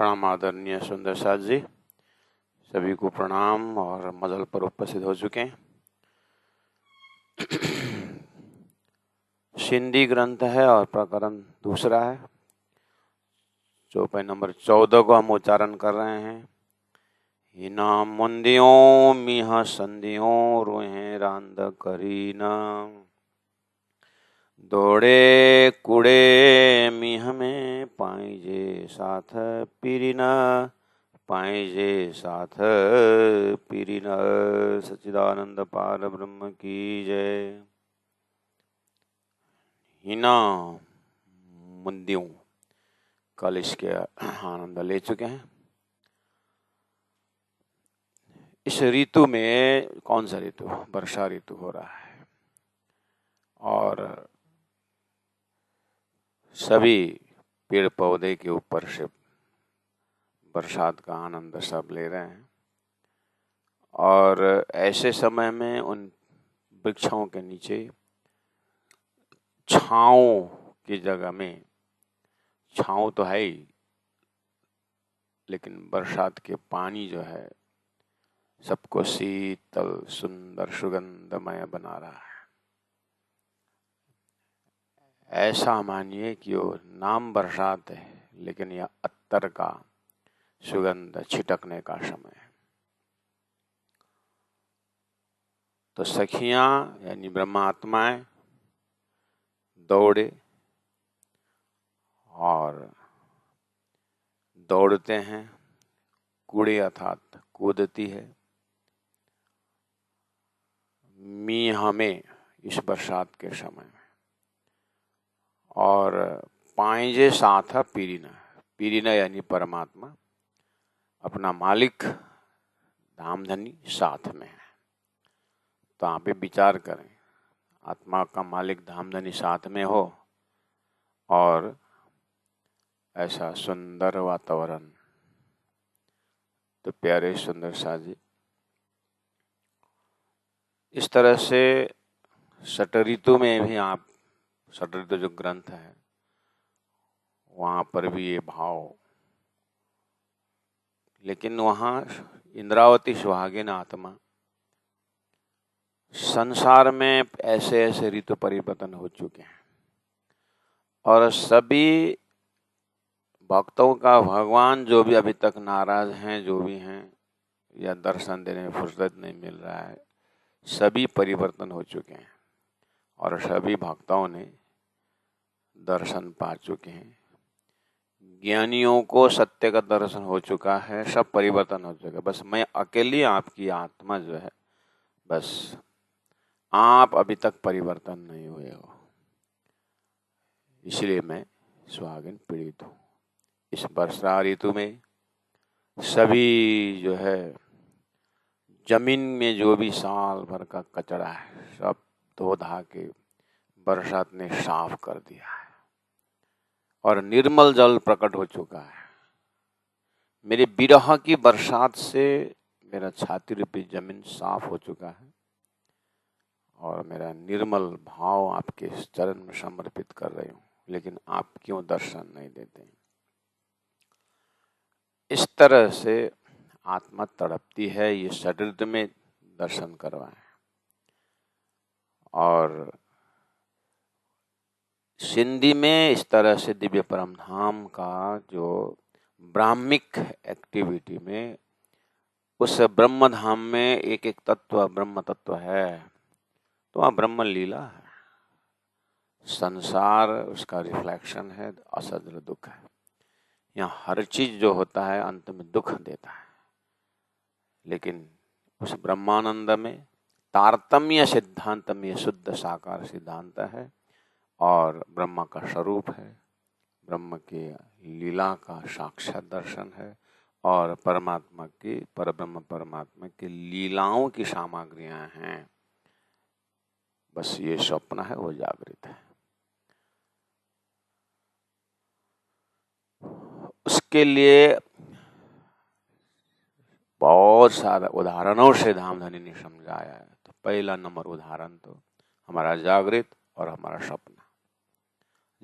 प्रणाम आदरणीय सुंदर साथ जी, सभी को प्रणाम और मजल पर उपस्थित हो चुके हैं। सिंधी ग्रंथ है और प्रकरण दूसरा है। चौपाई नंबर 14 को हम उच्चारण कर रहे हैं। हिना मुंदियों मिह संदियों रोहे रांद करीना, दौड़े कुड़े मिह में पाइजे साथ पीरिना, पाइजे साथ पीरिना। सच्चिदानंद पार ब्रह्म की जय। हिना मुंदियों, कल इसके आनंद ले चुके हैं। इस ऋतु में कौन सा ऋतु? वर्षा ऋतु हो रहा है और सभी पेड़ पौधे के ऊपर से बरसात का आनंद सब ले रहे हैं। और ऐसे समय में उन वृक्षों के नीचे छाँव की जगह में, छाँव तो है ही, लेकिन बरसात के पानी जो है सबको शीतल सुंदर सुगंधमय बना रहा है। ऐसा मानिए कि वो नाम बरसात है, लेकिन यह अत्तर का सुगंध छिटकने का समय है। तो सखियां यानी ब्रह्मात्माएं दौड़े और दौड़ते हैं, कूड़े अर्थात कूदती है। मी हमें इस बरसात के समय में, और पाइजे साथ पीरिना, पीरिना यानी परमात्मा, अपना मालिक धामधनी साथ में है। तो आप भी विचार करें, आत्मा का मालिक धामधनी साथ में हो और ऐसा सुंदर वातावरण। तो प्यारे सुंदर साथ जी, इस तरह से षट ऋतु में भी आप, षट ऋतु जो ग्रंथ है वहाँ पर भी ये भाव, लेकिन वहाँ इंद्रावती सुहागिन आत्मा, संसार में ऐसे ऐसे ऋतु परिवर्तन हो चुके हैं और सभी भक्तों का भगवान जो भी अभी तक नाराज हैं, जो भी हैं या दर्शन देने में फुर्सत नहीं मिल रहा है, सभी परिवर्तन हो चुके हैं और सभी भक्तों ने दर्शन पा चुके हैं। ज्ञानियों को सत्य का दर्शन हो चुका है, सब परिवर्तन हो चुका है। बस मैं अकेली आपकी आत्मा जो है, बस आप अभी तक परिवर्तन नहीं हुए हो, इसलिए मैं सुहागिन पीड़ित हूँ। इस वर्षा ऋतु में सभी जो है जमीन में जो भी साल भर का कचरा है सब धो धा के बरसात ने साफ कर दिया है और निर्मल जल प्रकट हो चुका है। मेरे विरह की बरसात से मेरा छाती रूपी जमीन साफ हो चुका है और मेरा निर्मल भाव आपके चरण में समर्पित कर रही हूँ, लेकिन आप क्यों दर्शन नहीं देते? इस तरह से आत्मा तड़पती है, ये षट ऋतु में दर्शन करवाएं। और सिंधी में इस तरह से दिव्य परम धाम का जो ब्राह्मिक एक्टिविटी में, उस ब्रह्म धाम में एक एक तत्व ब्रह्म तत्व है, तो वहाँ ब्रह्म लीला है। संसार उसका रिफ्लेक्शन है, असद्र दुख है। यहाँ हर चीज जो होता है अंत में दुख देता है, लेकिन उस ब्रह्मानंद में तारतम्य सिद्धांत में शुद्ध साकार सिद्धांत है और ब्रह्मा का स्वरूप है, ब्रह्म की लीला का साक्षात दर्शन है और परमात्मा की, परब्रह्म परमात्मा की लीलाओं की सामग्रियां हैं। बस ये स्वप्न है, वो जागृत है। उसके लिए बहुत सारे उदाहरणों से धामधनी ने समझाया है। तो पहला नंबर उदाहरण तो हमारा जागृत और हमारा सपना।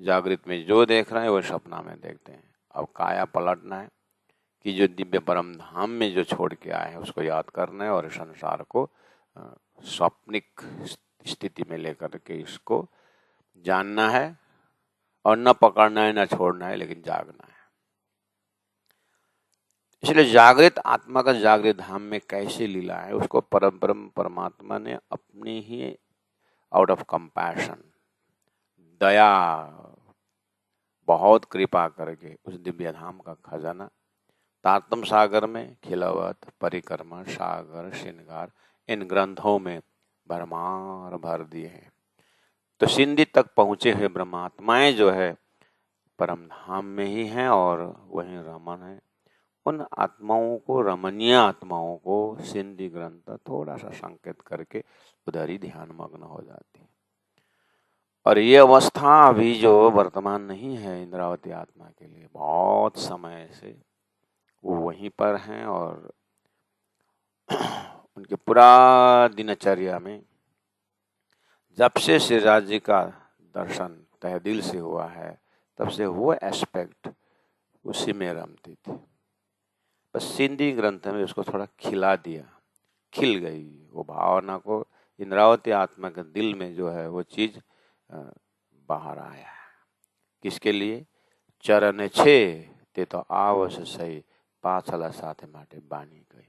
जागृत में जो देख रहे हैं वो सपना में देखते हैं। अब काया पलटना है, कि जो दिव्य परम धाम में जो छोड़ के आए हैं उसको याद करना है, और इस संसार को स्वप्निक स्थिति में लेकर के इसको जानना है, और न पकड़ना है न छोड़ना है, लेकिन जागना है। इसलिए जागृत आत्मा का जागृत धाम में कैसे लीला है, उसको परमात्मा ने अपनी ही आउट ऑफ कंपैशन, दया, बहुत कृपा करके उस दिव्य धाम का खजाना तारतम सागर में, खिलावत, परिक्रमा, सागर, श्रृंगार, इन ग्रंथों में भरमार भर दिए हैं। तो सिंधी तक पहुंचे हुए ब्रह्मात्माएं जो है परम धाम में ही हैं और वहीं रमन है। उन आत्माओं को, रमणीय आत्माओं को सिंधी ग्रंथ थोड़ा सा संकेत करके उधर ही ध्यान मग्न हो जाती है। और ये अवस्था अभी जो वर्तमान नहीं है इंद्रावती आत्मा के लिए, बहुत समय से वो वहीं पर हैं, और उनके पूरा दिनचर्या में जब से श्रीराज जी का दर्शन तहे दिल से हुआ है, तब से वो एस्पेक्ट उसी में रमती थी। बस सिंधी ग्रंथ में उसको थोड़ा खिला दिया, खिल गई वो भावना को, इंद्रावती आत्मा के दिल में जो है वो चीज बाहर आया है। किसके लिए? चरण छे ते तो आवश्य सही पाछला साथे माटे बानी गई,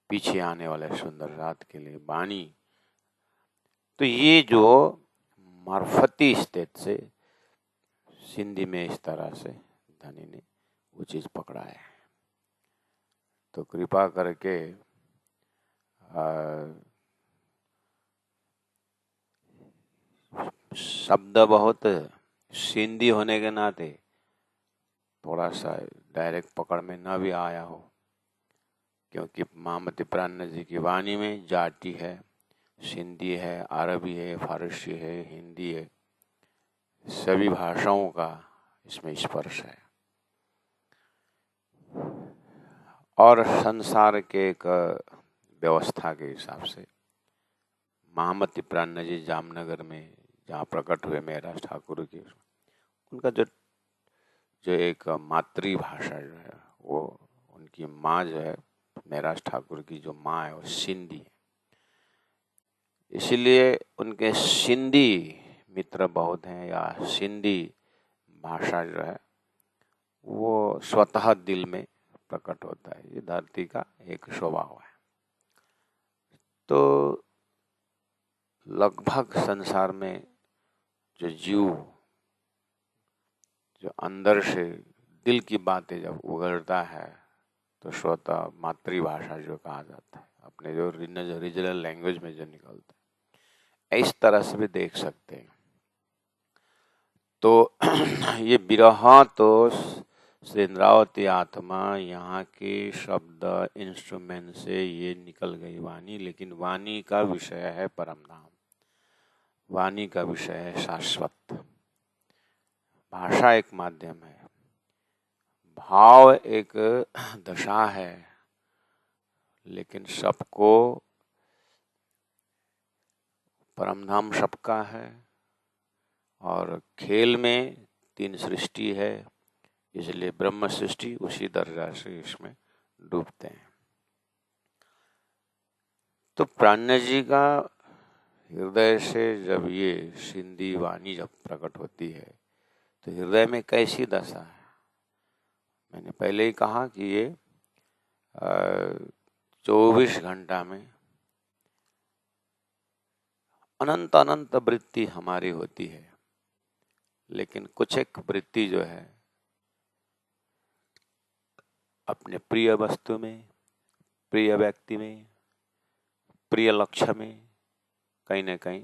पीछे आने वाले सुंदर रात के लिए बानी। तो ये जो मार्फती स्थित से सिंधी में इस तरह से धनी ने वो चीज पकड़ा है। तो कृपा करके शब्द बहुत सिंधी होने के नाते थोड़ा सा डायरेक्ट पकड़ में न भी आया हो, क्योंकि महामती प्राण जी की वाणी में जाटी है, सिंधी है, अरबी है, फारसी है, हिंदी है, सभी भाषाओं का इसमें स्पर्श है। और संसार के एक व्यवस्था के हिसाब से महामती प्राण जी जामनगर में जहाँ प्रकट हुए महराज ठाकुर की, उनका जो एक मातृभाषा जो है, वो उनकी माँ जो है महराज ठाकुर की जो माँ है वो सिंधी है। इसीलिए उनके सिंधी मित्र बहुत हैं, या सिंधी भाषा जो है वो स्वतः दिल में प्रकट होता है। ये धरती का एक स्वभाव है। तो लगभग संसार में जो जीव जो अंदर से दिल की बातें जब उगलता है तो स्वतः मातृभाषा जो कहा जाता है, अपने जो रीजनल लैंग्वेज में जो निकलता है, इस तरह से भी देख सकते हैं। तो ये विरह तो श्री इंद्रावती आत्मा यहाँ के शब्द इंस्ट्रूमेंट से ये निकल गई वाणी, लेकिन वाणी का विषय है परम धाम, वाणी का विषय है शाश्वत। भाषा एक माध्यम है, भाव एक दशा है, लेकिन सबको परमधाम सबका है। और खेल में तीन सृष्टि है, इसलिए ब्रह्म सृष्टि उसी दर्जा से इसमें डूबते हैं। तो प्राण जी का हृदय से जब ये सिंधी वाणी जब प्रकट होती है तो हृदय में कैसी दशा है। मैंने पहले ही कहा कि ये 24 घंटा में अनंत अनंत वृत्ति हमारी होती है, लेकिन कुछ एक वृत्ति जो है अपने प्रिय वस्तु में, प्रिय व्यक्ति में, प्रिय लक्ष्य में कहीं न कहीं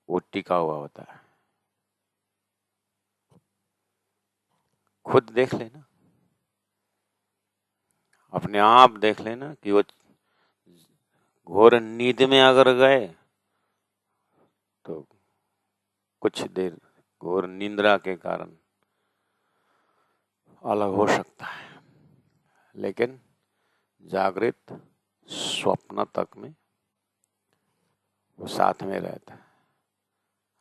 वो टिका हुआ होता है। खुद देख लेना, अपने आप देख लेना कि वो घोर नींद में अगर गए तो कुछ देर घोर निंद्रा के कारण अलग हो सकता है, लेकिन जागृत स्वप्न तक में वो साथ में रहता है।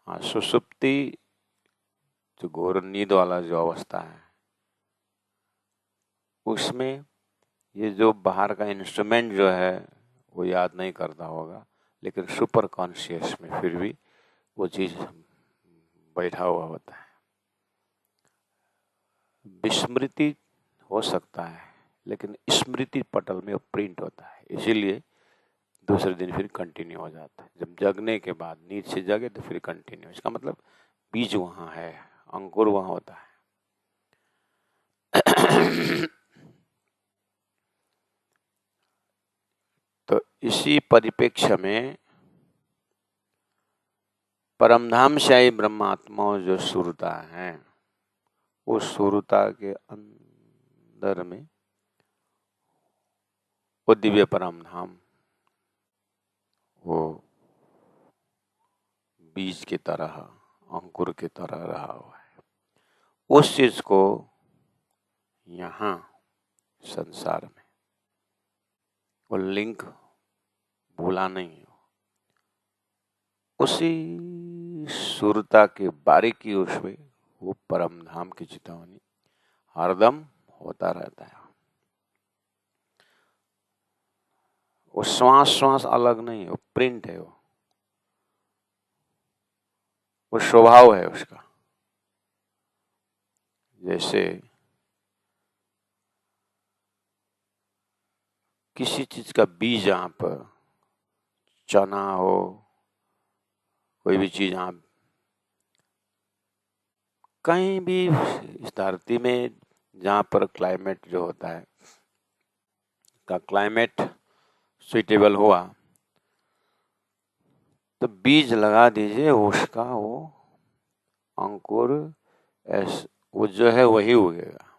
हाँ, सुसुप्ति जो घोर नींद वाला जो अवस्था है उसमें ये जो बाहर का इंस्ट्रूमेंट जो है वो याद नहीं करता होगा, लेकिन सुपर कॉन्शियस में फिर भी वो चीज बैठा हुआ होता है। विस्मृति हो सकता है, लेकिन स्मृति पटल में वो प्रिंट होता है, इसीलिए दूसरे दिन फिर कंटिन्यू हो जाता है। जब जगने के बाद नींद से जगे तो फिर कंटिन्यू, इसका मतलब बीज वहां है, अंकुर वहां होता है। तो इसी परिप्रेक्ष्य में परमधामशाही ब्रह्मात्मा जो सुरता है, उस सुरता के अंदर में वो दिव्य परमधाम वो बीज की तरह, अंकुर की तरह रहा हुआ है। उस चीज को यहाँ संसार में वो लिंक भूला नहीं हो, उसी सुरता की बारीकी उसमें वो परमधाम की चितौनी हरदम होता रहता है। वो श्वास श्वास अलग नहीं है, वो प्रिंट है, वो स्वभाव है उसका। जैसे किसी चीज का बीज आप, चना हो, कोई भी चीज आप कहीं भी इस धरती में जहाँ पर क्लाइमेट जो होता है का क्लाइमेट सुइटेबल हुआ तो बीज लगा दीजिए, उसका वो अंकुर वो जो है वही उगेगा।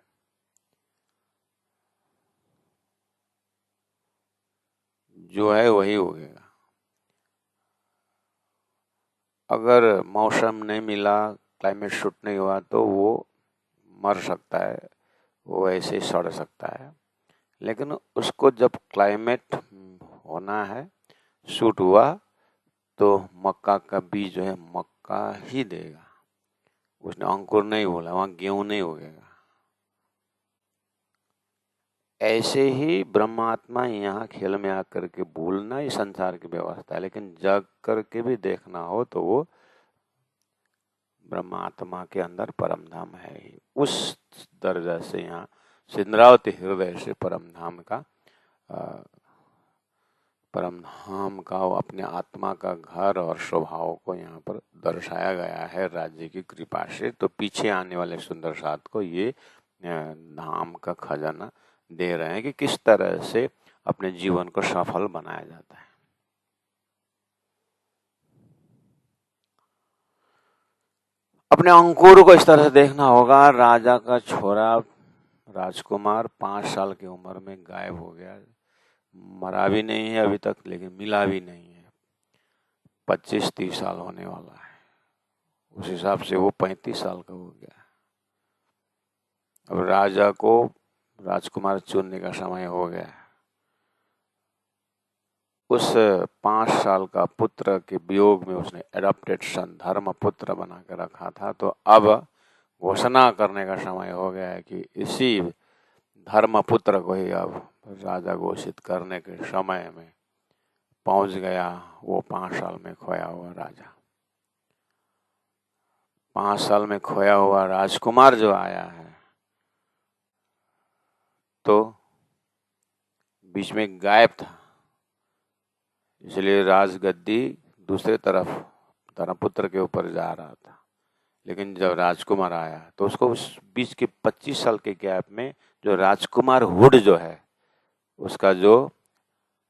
जो है वही उगेगा। अगर मौसम नहीं मिला, क्लाइमेट सूट नहीं हुआ तो वो मर सकता है, वो ऐसे ही सड़ सकता है। लेकिन उसको जब क्लाइमेट होना है, सूट हुआ, तो मक्का का बीज जो है मक्का ही देगा। उसने अंकुर नहीं बोला, वहां गेहूं नहीं उगेगा। ऐसे ही ब्रह्मात्मा यहाँ खेल में आकर के भूलना ही संसार की व्यवस्था है, लेकिन जग करके भी देखना हो तो वो ब्रह्मात्मा के अंदर परमधाम है ही। उस दर्जा से यहाँ सिंद्रावती हृदय से परमधाम का वो अपने आत्मा का घर और स्वभाव को यहाँ पर दर्शाया गया है राज्य की कृपा से। तो पीछे आने वाले सुंदर साथ को ये धाम का खजाना दे रहे हैं कि किस तरह से अपने जीवन को सफल बनाया जाता है। अपने अंकुर को इस तरह से देखना होगा। राजा का छोरा राजकुमार 5 साल की उम्र में गायब हो गया, मरा भी नहीं है अभी तक, लेकिन मिला भी नहीं है। 25-30 साल होने वाला है, उस हिसाब से वो 35 साल का हो गया। अब राजा को राजकुमार चुनने का समय हो गया। उस 5 साल का पुत्र के वियोग में उसने एडॉप्टेड सन धर्म पुत्र बना के रखा था। तो अब घोषणा करने का समय हो गया है कि इसी धर्म पुत्र को ही अब राजा घोषित करने के समय में पहुंच गया वो 5 साल में खोया हुआ राजा। 5 साल में खोया हुआ राजकुमार जो आया है, तो बीच में गायब था, इसलिए राजगद्दी दूसरे तरफ धर्मपुत्र के ऊपर जा रहा था। लेकिन जब राजकुमार आया तो उसको उस बीच के 25 साल के गैप में जो राजकुमार हुड जो है, उसका जो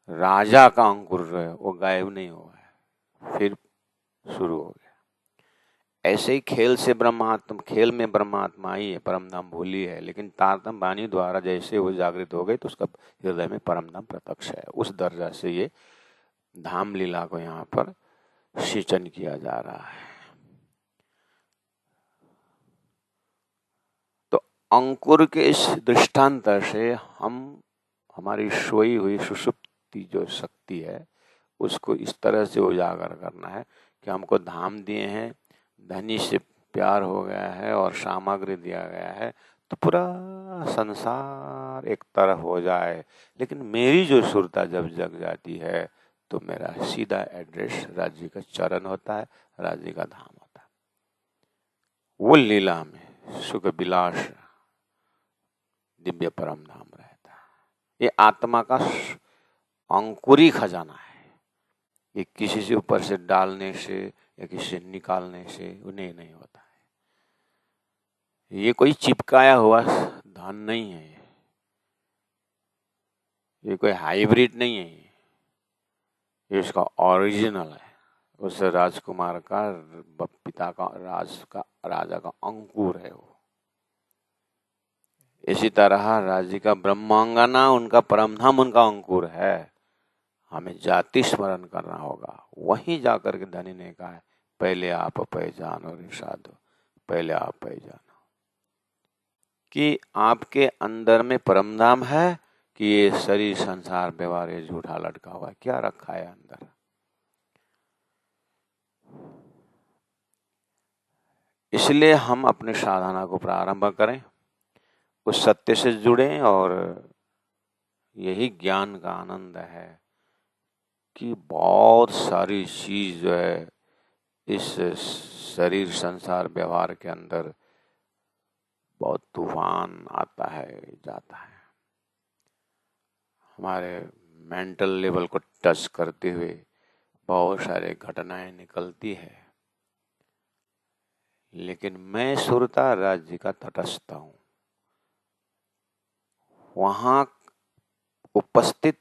राजा का अंकुर है वो गायब नहीं हुआ है, फिर शुरू हो गया। ऐसे ही खेल में ब्रह्मात्मा ही है, परमधाम भूली है, लेकिन तारतम वाणी द्वारा जैसे वो जागृत हो गई तो उसका हृदय में परमधाम प्रत्यक्ष है। उस दर्जा से ये धाम लीला को यहाँ पर सिंचन किया जा रहा है। तो अंकुर के इस दृष्टांत से हमारी सोई हुई सुषुप्ति जो शक्ति है उसको इस तरह से उजागर करना है कि हमको धाम दिए हैं, धनी से प्यार हो गया है और सामग्री दिया गया है, तो पूरा संसार और एक तरफ हो जाए, लेकिन मेरी जो सुरता जब जग जाती है तो मेरा सीधा एड्रेस राज्य का चरण होता है, राज्य का धाम होता है। वो लीला में सुख विलास दिव्य परम धाम रहता है। ये आत्मा का अंकुरी खजाना है। ये किसी से ऊपर से डालने से या किसी से निकालने से उन्हें नहीं होता है। ये कोई चिपकाया हुआ धन नहीं है, ये कोई हाइब्रिड नहीं है, ये इसका ओरिजिनल है। उस राजकुमार का पिता का राजा का अंकुर है वो। इसी तरह राज्य का ब्रह्मांगना उनका परमधाम उनका अंकुर है। हमें जाति स्मरण करना होगा। वहीं जाकर के धनी ने कहा है, पहले आप पहचानो रे साधु, पहले आप पहचानो कि आपके अंदर में परमधाम है कि ये शरीर संसार व्यवहार ये झूठा लटका हुआ है, क्या रखा है अंदर। इसलिए हम अपने साधना को प्रारंभ करें, उस सत्य से जुड़ें, और यही ज्ञान का आनंद है कि बहुत सारी चीज जो है इस शरीर संसार व्यवहार के अंदर बहुत तूफान आता है जाता है, हमारे मेंटल लेवल को टच करते हुए बहुत सारे घटनाएं निकलती है। लेकिन मैं सुरता राज्य का तटस्थ हूं। वहां उपस्थित,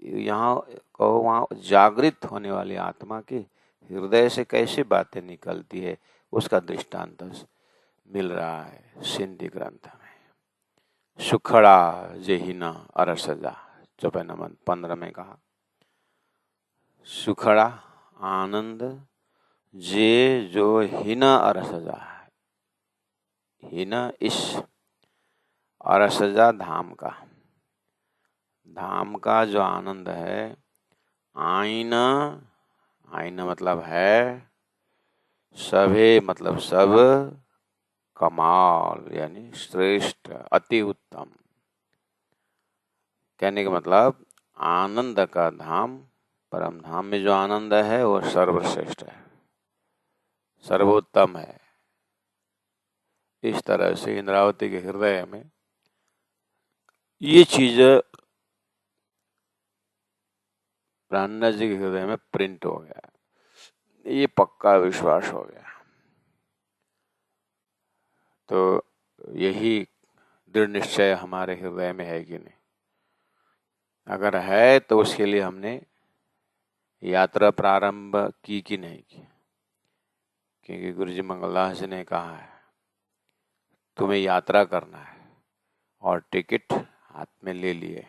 यहाँ कहो वहाँ जागृत होने वाली आत्मा के हृदय से कैसे बातें निकलती है, उसका दृष्टांत मिल रहा है सिंधी ग्रंथ में। सुखड़ा जेहिना अरसजा, चौपाई नंबर 15 में कहा, सुखड़ा आनंद जे जो हिना अरसजा है, हिना इस अरसजा धाम का, धाम का जो आनंद है, आईना, आईना मतलब है, सभे मतलब सब, कमाल यानी श्रेष्ठ अति उत्तम। कहने का मतलब आनंद का धाम, परम धाम में जो आनंद है वो सर्वश्रेष्ठ है, सर्वोत्तम है। इस तरह से इंद्रावती के हृदय में ये चीज प्राणनाथ जी के हृदय में प्रिंट हो गया, ये पक्का विश्वास हो गया। तो यही दृढ़ निश्चय हमारे हृदय में है कि नहीं? अगर है तो उसके लिए हमने यात्रा प्रारंभ की कि नहीं की? क्योंकि गुरु जी मंगलदास जी ने कहा है तुम्हें यात्रा करना है और टिकट हाथ में ले लिए।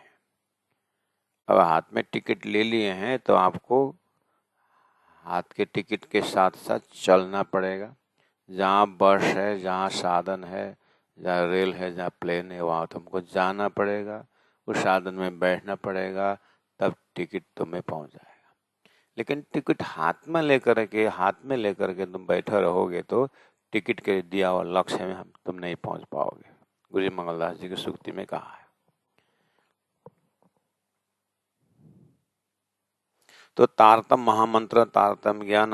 अब हाथ में टिकट ले लिए हैं तो आपको हाथ के टिकट के साथ साथ चलना पड़ेगा। जहाँ बस है, जहाँ साधन है, जहाँ रेल है, जहाँ प्लेन है, वहाँ तुमको जाना पड़ेगा, उस साधन में बैठना पड़ेगा, तब टिकट तुम्हें पहुँच जाएगा। लेकिन टिकट हाथ में लेकर के तुम बैठे रहोगे तो टिकट के दिया हुआ लक्ष्य में तुम नहीं पहुँच पाओगे। गुरु जी मंगलदास जी की सूक्ति में कहा है। तो तारतम महामंत्र, तारतम ज्ञान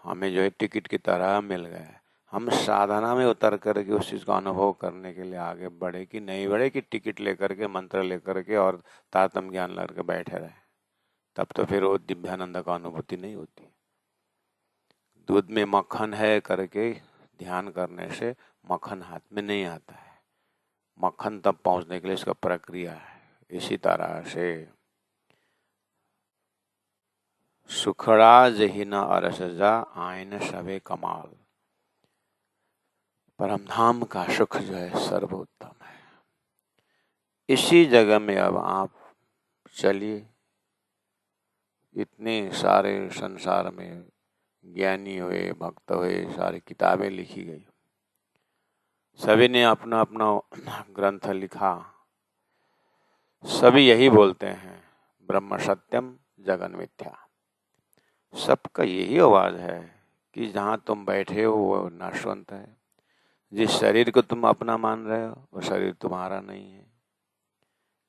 हमें जो है टिकट की तरह मिल गया है। हम साधना में उतर करके उस चीज़ का अनुभव करने के लिए आगे बढ़े कि नहीं बढ़े कि टिकट लेकर के, मंत्र लेकर के और तारतम ज्ञान लेकर के बैठे रहे, तब तो फिर वो दिव्यानंद का अनुभूति नहीं होती। दूध में मक्खन है करके ध्यान करने से मक्खन हाथ में नहीं आता है। मक्खन तब पहुंचने के लिए इसका प्रक्रिया है। इसी तरह से सुखड़ा जहिना अरसजा आयन सवे कमाल, परमधाम का सुख जो है सर्वोत्तम है। इसी जगह में अब आप चलिए। इतने सारे संसार में ज्ञानी हुए, भक्त हुए, सारी किताबें लिखी गई, सभी ने अपना अपना ग्रंथ लिखा, सभी यही बोलते हैं ब्रह्म सत्यम जगन मिथ्या। सबका यही आवाज है कि जहाँ तुम बैठे हो वो नाशवंत है, जिस शरीर को तुम अपना मान रहे हो वो शरीर तुम्हारा नहीं है,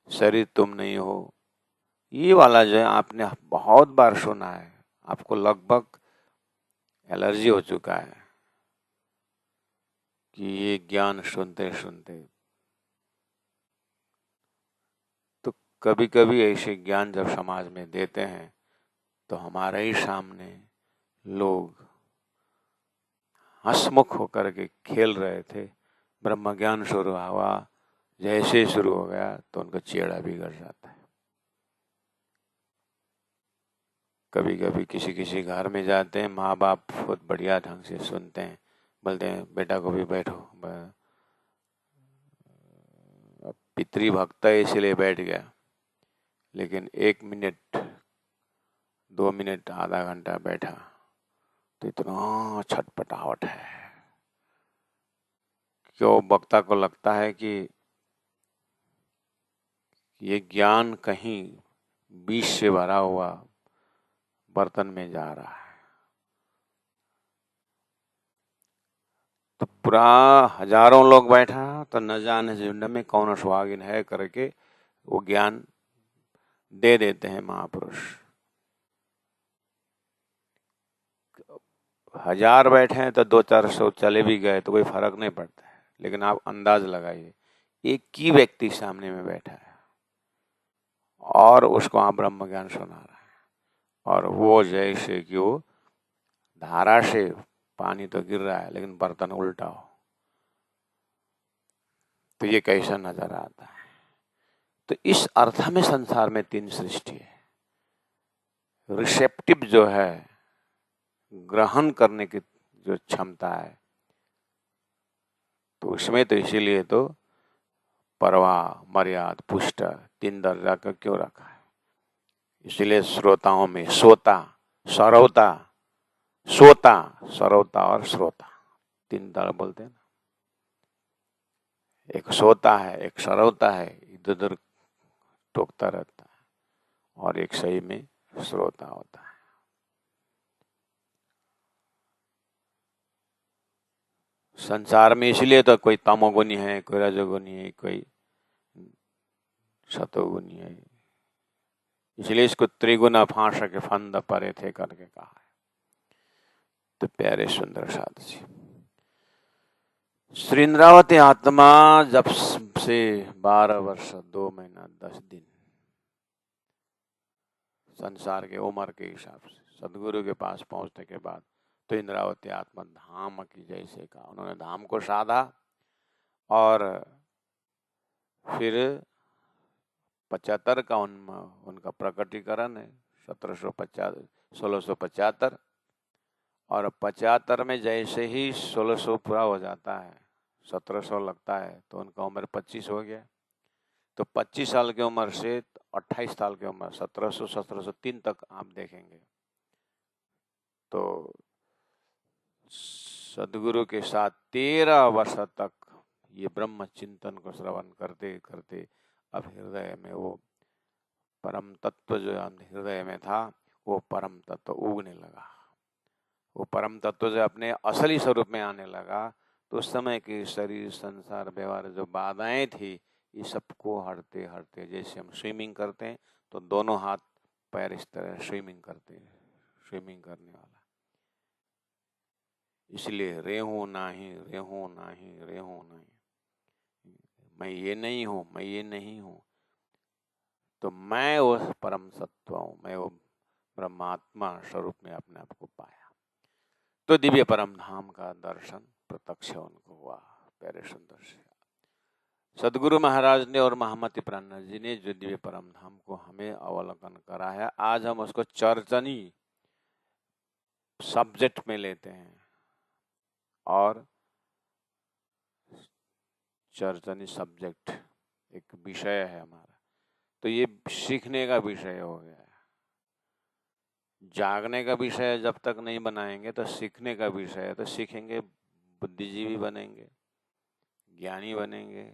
शरीर तुम नहीं हो। ये वाला जो है आपने बहुत बार सुना है, आपको लगभग एलर्जी हो चुका है कि ये ज्ञान सुनते सुनते। तो कभी कभी ऐसे ज्ञान जब समाज में देते हैं तो हमारे ही सामने लोग हंसमुख होकर के खेल रहे थे, ब्रह्म ज्ञान शुरू हुआ, जैसे ही शुरू हो गया तो उनका चेहरा बिगड़ जाता है। कभी कभी किसी किसी घर में जाते हैं, माँ बाप बहुत बढ़िया ढंग से सुनते हैं, बोलते हैं बेटा को भी बैठो, पितृभक्त है इसलिए बैठ गया, लेकिन 1 मिनट 2 मिनट आधा घंटा बैठा तो इतना छटपटाहट है। क्यों? वक्ता को लगता है कि ये ज्ञान कहीं विष से भरा हुआ बर्तन में जा रहा है। तो पूरा हजारों लोग बैठा तो न जाने झुंड में कौन सुहागिन है करके वो ज्ञान दे देते हैं महापुरुष। 1000 बैठे हैं तो 200-400 चले भी गए तो कोई फर्क नहीं पड़ता है, लेकिन आप अंदाज लगाइए एक ही व्यक्ति सामने में बैठा है और उसको आप ब्रह्म ज्ञान सुना रहा है, और वो जैसे कि वो धारा से पानी तो गिर रहा है लेकिन बर्तन उल्टा हो, तो ये कैसा नजर आता है। तो इस अर्थ में संसार में 3 सृष्टि है। रिसेप्टिव जो है, ग्रहण करने की जो क्षमता है, तो उसमें तो इसीलिए तो परवाह, मर्याद, पुष्ट 3 दर्जा का क्यों रखा है। इसीलिए श्रोताओं में सोता, सरवता, सोता, सरवता और श्रोता 3 दर्जा बोलते हैं ना। एक सोता है, एक सरवता है, इधर उधर टोकता रहता है, और एक सही में श्रोता होता है। संसार में इसलिए तो कोई तमोगुणी है, कोई रजोगुणी है, कोई सतोगुणी है, इसलिए इसको त्रिगुण फांस के फंद परे थे करके कहा है। तो प्यारे सुंदर साधु जी, श्री इंद्रावती आत्मा जब से 12 वर्ष 2 महीना 10 दिन संसार के उम्र के हिसाब से सदगुरु के पास पहुंचने के बाद तो इंद्रावती आत्मा धाम की जैसे कहा, उन्होंने धाम को साधा और फिर 75 का उनका प्रकटीकरण है 1675, और 75 में जैसे ही 1600 पूरा हो जाता है, 1700 लगता है, तो उनका उम्र 25 हो गया। तो 25 साल की उम्र से 28 साल की उम्र 1703 तक आप देखेंगे तो सदगुरु के साथ 13 वर्ष तक ये ब्रह्म चिंतन को श्रवण करते करते अब हृदय में वो परम तत्व जो हृदय में था वो परम तत्व उगने लगा। वो परम तत्व जो अपने असली स्वरूप में आने लगा तो उस समय के शरीर, संसार, व्यवहार जो बाधाएं थी, ये सबको हटते हटते, जैसे हम स्विमिंग करते हैं तो दोनों हाथ पैर इस तरह स्विमिंग करते हैं, स्विमिंग करने वाला। इसलिए रेहू नाही, रेहू नाही, रेहू नहीं, मैं ये नहीं हूं, मैं ये नहीं हूं, तो मैं वो परम सत्व हूं, मैं वो ब्रह्मात्मा स्वरूप में अपने आप को पाया। तो दिव्य परम धाम का दर्शन प्रत्यक्ष उनको हुआ। प्यारे सुंदर से सदगुरु महाराज ने और महामति प्राणनाथ जी ने जो दिव्य परम धाम को हमें अवलोकन कराया, आज हम उसको चर्चनी सब्जेक्ट में लेते हैं, और चर्चनी सब्जेक्ट एक विषय है हमारा, तो ये सीखने का विषय हो गया है। जागने का विषय जब तक नहीं बनाएंगे तो सीखने का विषय है, तो सीखेंगे, बुद्धिजीवी बनेंगे, ज्ञानी बनेंगे,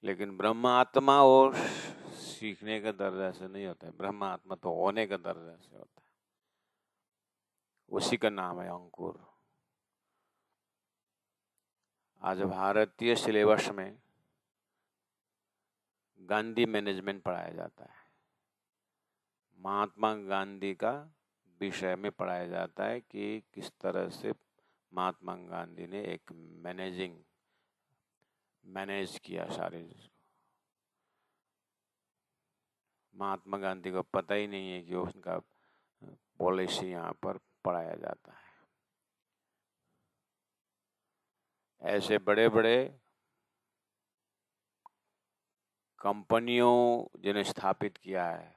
लेकिन ब्रह्म आत्मा वो सीखने का दर्जा से नहीं होता है, ब्रह्म आत्मा तो होने का दर्जा से होता है। उसी का नाम है अंकुर। आज भारतीय सिलेबस में गांधी मैनेजमेंट पढ़ाया जाता है। महात्मा गांधी का विषय में पढ़ाया जाता है कि किस तरह से महात्मा गांधी ने एक मैनेज किया सारे। महात्मा गांधी को पता ही नहीं है कि उनका पॉलिसी यहाँ पर पढ़ाया जाता है। ऐसे बड़े बड़े कंपनियों जिन्हें स्थापित किया है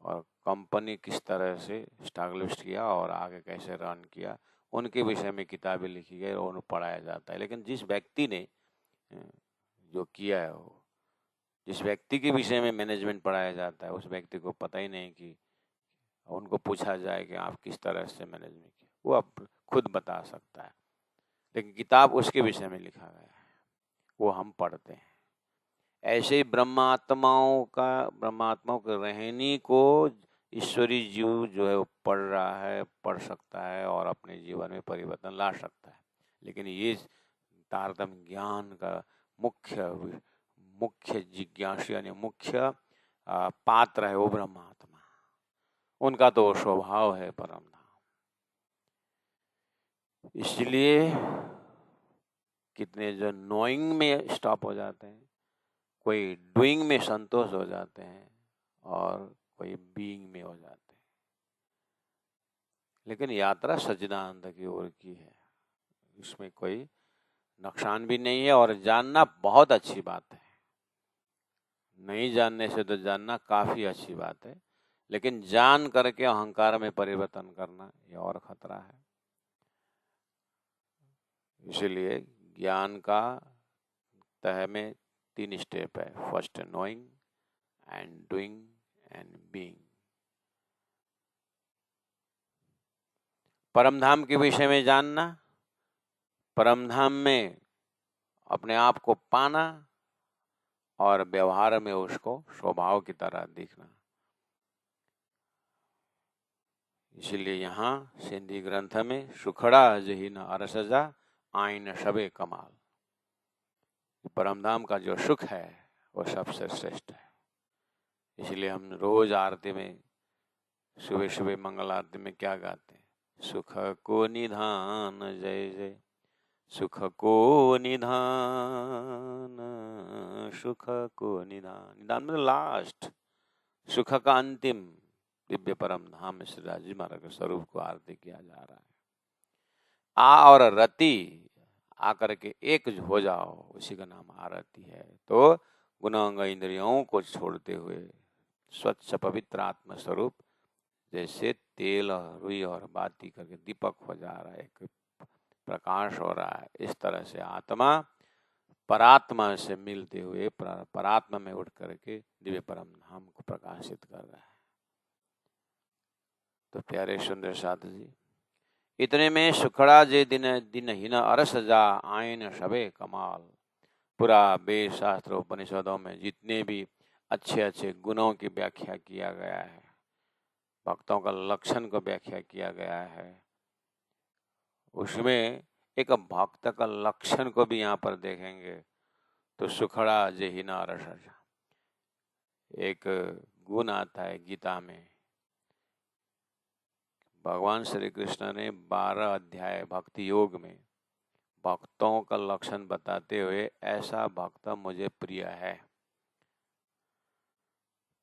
और कंपनी किस तरह से स्टैब्लिश किया और आगे कैसे रन किया, उनके विषय में किताबें लिखी गई और उन्हें पढ़ाया जाता है। लेकिन जिस व्यक्ति ने जो किया है, वो जिस व्यक्ति के विषय में मैनेजमेंट पढ़ाया जाता है, उस व्यक्ति को पता ही नहीं कि उनको पूछा जाए कि आप किस तरह से मैनेजमेंट किया, वो अब खुद बता सकता है। लेकिन किताब उसके विषय में लिखा गया है, वो हम पढ़ते हैं। ऐसे ही ब्रह्मात्माओं के रहनी को ईश्वरीय जीव जो है वो पढ़ रहा है, पढ़ सकता है और अपने जीवन में परिवर्तन ला सकता है। लेकिन ये तारतम्य ज्ञान का मुख्य जिज्ञासु यानी मुख्य पात्र है वो ब्रह्मात्मा। उनका तो स्वभाव है परम धाम। इसलिए कितने जो नोइंग में स्टॉप हो जाते हैं, कोई डूइंग में संतोष हो जाते हैं और कोई बीइंग में हो जाते हैं। लेकिन यात्रा सच्चिदानंद की ओर की है, इसमें कोई नुकसान भी नहीं है और जानना बहुत अच्छी बात है। नहीं जानने से तो जानना काफी अच्छी बात है, लेकिन जान करके अहंकार में परिवर्तन करना ये और खतरा है। इसीलिए ज्ञान का तह में 3 स्टेप है। First knowing and doing and being. Paramdham के विषय में जानना, परमधाम में अपने आप को पाना और व्यवहार में उसको स्वभाव की तरह दिखना। इसीलिए यहाँ सिंधी ग्रंथ में सुखड़ा जही न अरसजा आइन सबे कमाल। परमधाम का जो सुख है वो सबसे श्रेष्ठ है। इसलिए हम रोज आरती में सुबह सुबह मंगल आरती में क्या गाते हैं? सुख को निधान जय जय, सुख को निधान, सुख को निधान। निधान मतलब लास्ट, सुख का अंतिम दिव्य परम धाम में श्री राज जी महाराज के स्वरूप को आरती किया जा रहा है। आ और रति आकर के एक हो जाओ, उसी का नाम आरती है। तो गुणांग इंद्रियों को छोड़ते हुए स्वच्छ पवित्र आत्म स्वरूप जैसे तेल रुई और बाती करके दीपक हो जा रहा है, एक प्रकाश हो रहा है, इस तरह से आत्मा परात्मा से मिलते हुए परात्मा में उठ करके दिव्य परम धाम को प्रकाशित कर रहा है। तो प्यारे सुंदर साधु जी, इतने में सुखड़ा जे दिन ही न अरस जा आयन सबे कमाल। पूरा वेद शास्त्र उपनिषदों में जितने भी अच्छे अच्छे गुणों की व्याख्या किया गया है, भक्तों का लक्षण को व्याख्या किया गया है, उसमें एक भक्त का लक्षण को भी यहाँ पर देखेंगे तो सुखड़ा जे न अरस। एक गुण आता है गीता में, भगवान श्री कृष्ण ने 12 अध्याय भक्ति योग में भक्तों का लक्षण बताते हुए ऐसा भक्त मुझे प्रिय है,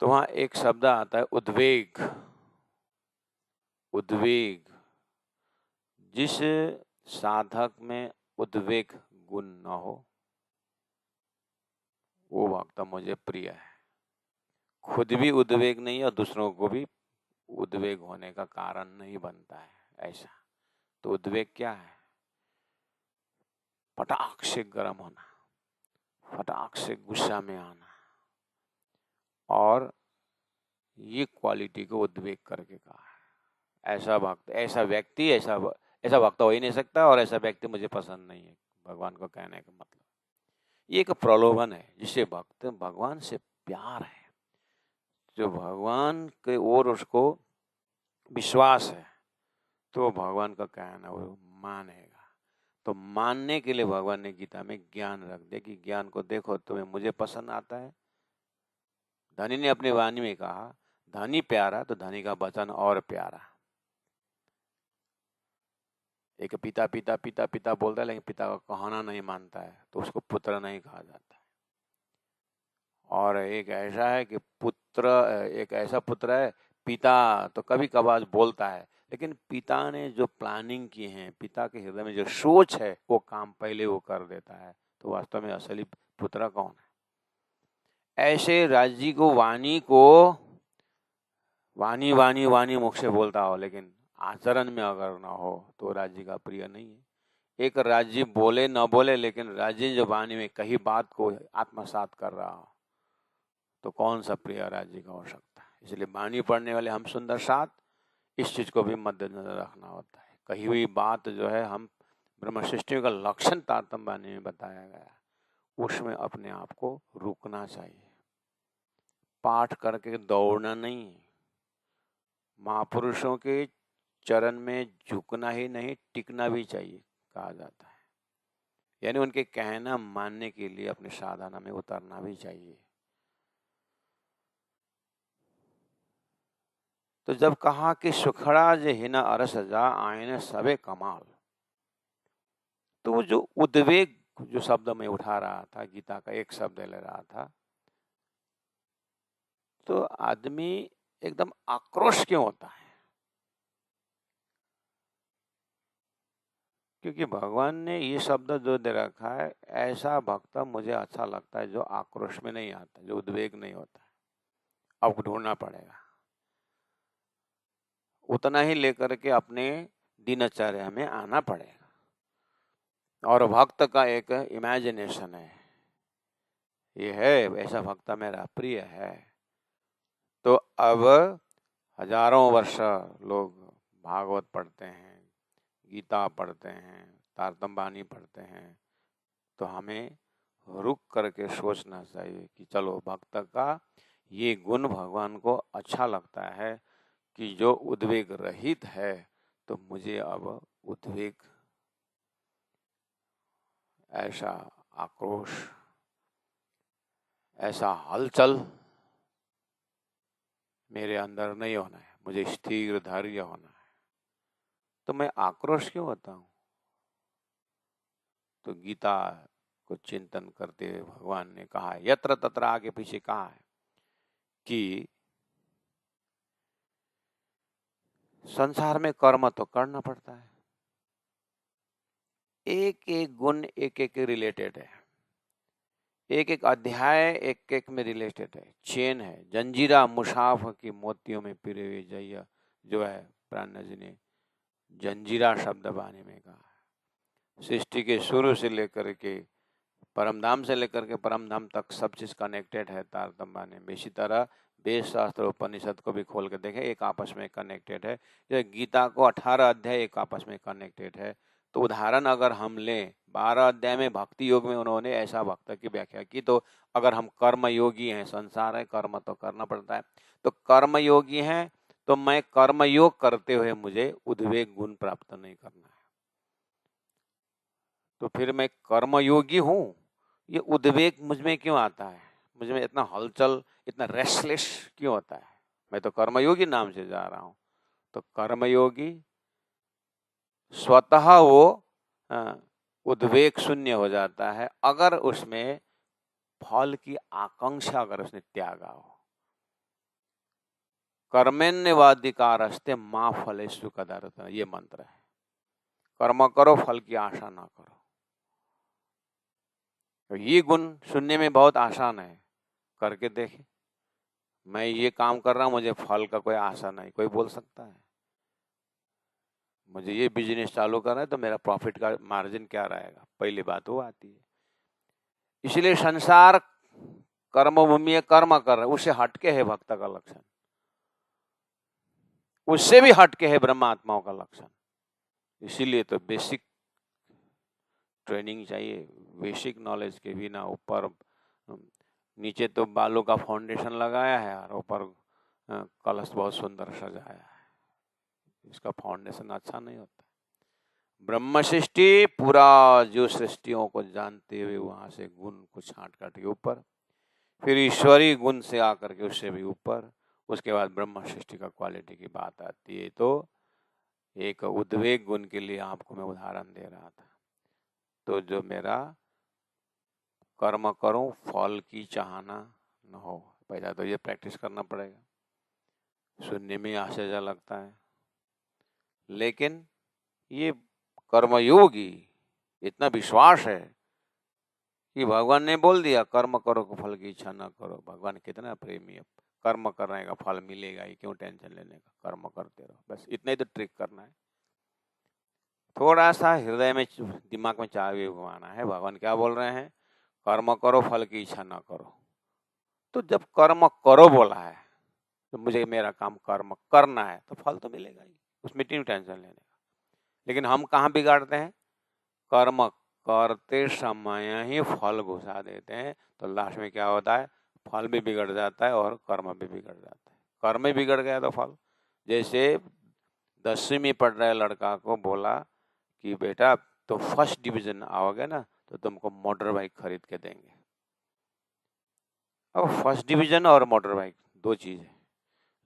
तो वहां एक शब्द आता है उद्वेग। उद्वेग, जिस साधक में उद्वेग गुण न हो वो भक्त मुझे प्रिय है। खुद भी उद्वेग नहीं है और दूसरों को भी उद्वेग होने का कारण नहीं बनता है ऐसा। तो उद्वेग क्या है? फटाक से गर्म होना, फटाक से गुस्सा में आना, और ये क्वालिटी को उद्वेग करके कहा है। ऐसा भक्त, ऐसा व्यक्ति, ऐसा भक्त हो ही नहीं सकता और ऐसा व्यक्ति मुझे पसंद नहीं है, भगवान को कहने का मतलब। ये एक प्रलोभन है जिससे भक्त भगवान से प्यार है, जो भगवान के ओर उसको विश्वास है, तो भगवान का कहना वो मानेगा। तो मानने के लिए भगवान ने गीता में ज्ञान रख दिया कि ज्ञान को देखो, तुम्हें मुझे पसंद आता है। धनी ने अपनी वाणी में कहा, धनी प्यारा तो धनी का वचन और प्यारा। एक पिता पिता पिता पिता बोलता है, लेकिन पिता का कहना नहीं मानता है, तो उसको पुत्र नहीं कहा जाता है। और एक ऐसा है कि पुत्र, एक ऐसा पुत्र है, पिता तो कभी कभार बोलता है, लेकिन पिता ने जो प्लानिंग की है, पिता के हृदय में जो सोच है, वो काम पहले वो कर देता है। तो वास्तव में असली पुत्र कौन है? ऐसे राजी को वाणी वाणी वाणी मुख से बोलता हो, लेकिन आचरण में अगर ना हो तो राज्य का प्रिय नहीं है। एक राज्य बोले न बोले, लेकिन राज्य जो वाणी में कही बात को आत्मसात कर रहा हो, तो कौन सा प्रिय राज्य का हो सकता है? इसलिए वाणी पढ़ने वाले हम सुंदर साथ इस चीज को भी मद्देनजर रखना होता है। कही हुई बात जो है, हम ब्रह्म सृष्टि का लक्षण तारतम्य वाणी में बताया गया, उसमें अपने आप को रुकना चाहिए। पाठ करके दौड़ना नहीं, महापुरुषों के चरण में झुकना ही नहीं, टिकना भी चाहिए कहा जाता है। यानी उनके कहना मानने के लिए अपने साधना में उतरना भी चाहिए। तो जब कहा कि सुखड़ा जे हिना अरस जा आयने सबे कमाल, तो जो उद्वेग जो शब्द में उठा रहा था, गीता का एक शब्द ले रहा था, तो आदमी एकदम आक्रोश क्यों होता है? क्योंकि भगवान ने ये शब्द जो दे रखा है, ऐसा भक्त मुझे अच्छा लगता है जो आक्रोश में नहीं आता, जो उद्वेग नहीं होता है। अब ढूंढना पड़ेगा, उतना ही लेकर के अपने दिनचर्या में आना पड़ेगा। और भक्त का एक इमेजिनेशन है, ये है ऐसा भक्त मेरा प्रिय है। तो अब हजारों वर्ष लोग भागवत पढ़ते हैं, गीता पढ़ते हैं, तारतम्य वाणी पढ़ते हैं, तो हमें रुक करके सोचना चाहिए कि चलो, भक्त का ये गुण भगवान को अच्छा लगता है कि जो उद्वेग रहित है, तो मुझे अब उद्वेग, ऐसा आक्रोश, ऐसा हलचल मेरे अंदर नहीं होना है, मुझे स्थिर धैर्य होना है। तो मैं आक्रोश क्यों होता हूँ? तो गीता को चिंतन करते हुए भगवान ने कहा है, यत्र तत्र आगे पीछे कहा है कि संसार में कर्म तो करना पड़ता है। एक एक गुण एक एक रिलेटेड है, एक एक अध्याय एक एक में रिलेटेड है, चेन है। जंजीरा मुसाफ की मोतियों में पिरे हुए जैया, जो है प्राण जी ने जंजीरा शब्द वाणी में कहा है। सृष्टि के शुरू से लेकर के परमधाम से लेकर के परमधाम तक सब चीज कनेक्टेड है तारतम्य वाणी में। इसी तरह वेद शास्त्र उपनिषद को भी खोल के देखें, एक आपस में कनेक्टेड है। जो गीता को 18 अध्याय एक आपस में कनेक्टेड है। तो उदाहरण अगर हम लें, 12 अध्याय में भक्ति योग में उन्होंने ऐसा भक्त की व्याख्या की। तो अगर हम कर्म योगी हैं, संसार है, कर्म तो करना पड़ता है, तो कर्म योगी हैं, तो मैं कर्म योग करते हुए मुझे उद्वेग गुण प्राप्त नहीं करना है। तो फिर मैं कर्म योगी हूँ, ये उद्वेग मुझ में क्यों आता है? मुझ में इतना हलचल, इतना रेस्टलेस क्यों होता है? मैं तो कर्मयोगी नाम से जा रहा हूं। तो कर्मयोगी स्वतः वो उद्वेग शून्य हो जाता है अगर उसमें फल की आकांक्षा अगर उसने त्यागा हो। कर्मेण्यवाधिकारस्ते मां फलेषु कदाचन, ये मंत्र है। कर्म करो, फल की आशा ना करो। तो ये गुण सुनने में बहुत आसान है, करके देखें। मैं ये काम कर रहा हूं, मुझे फल का कोई आशा नहीं। कोई बोल सकता है मुझे ये बिजनेस चालू करना है तो मेरा प्रॉफिट का मार्जिन क्या रहेगा? पहली बात वो आती है। इसलिए संसार कर्मभूमि कर्म कर रहे, उससे हटके है भक्त का लक्षण, उससे भी हटके है ब्रह्मात्माओं का लक्षण। इसीलिए तो बेसिक ट्रेनिंग चाहिए। बेसिक नॉलेज के बिना ऊपर नीचे तो बालों का फाउंडेशन लगाया है और ऊपर कलश बहुत सुंदर सजाया है, इसका फाउंडेशन अच्छा नहीं होता। ब्रह्म सृष्टि पूरा जो सृष्टियों को जानते हुए वहां से गुण को छांट काट के ऊपर, फिर ईश्वरीय गुण से आकर के उससे भी ऊपर, उसके बाद ब्रह्म सृष्टि का क्वालिटी की बात आती है। तो एक उद्वेग गुण के लिए आपको मैं उदाहरण दे रहा था। तो जो मेरा कर्म करूं फल की चाहना न हो, पहला तो ये प्रैक्टिस करना पड़ेगा। सुनने में आश्चर्य लगता है, लेकिन ये कर्मयोगी इतना विश्वास है कि भगवान ने बोल दिया कर्म करो को फल की इच्छा न करो। भगवान कितना प्रेमी है, कर्म करने का फल मिलेगा ही, क्यों टेंशन लेने का, कर्म करते रहो बस। इतना ही तो ट्रिक करना है, थोड़ा सा हृदय में दिमाग में चाबी घुमाना है। भगवान क्या बोल रहे हैं, कर्म करो फल की इच्छा न करो। तो जब कर्म करो बोला है तो मुझे मेरा काम कर्म करना है, तो फल तो मिलेगा ही, उसमें क्यों टेंशन लेने का। लेकिन हम कहाँ बिगाड़ते हैं, कर्म करते समय ही फल घुसा देते हैं, तो लास्ट में क्या होता है, फल भी बिगड़ जाता है और कर्म भी बिगड़ जाता है। कर्म ही बिगड़ गया तो फल, जैसे 10वीं में पढ़ रहे लड़का को बोला कि बेटा तुम फर्स्ट डिवीजन आओगे ना तो तुमको मोटर बाइक खरीद के देंगे। अब फर्स्ट डिवीजन और मोटर बाइक दो चीज है।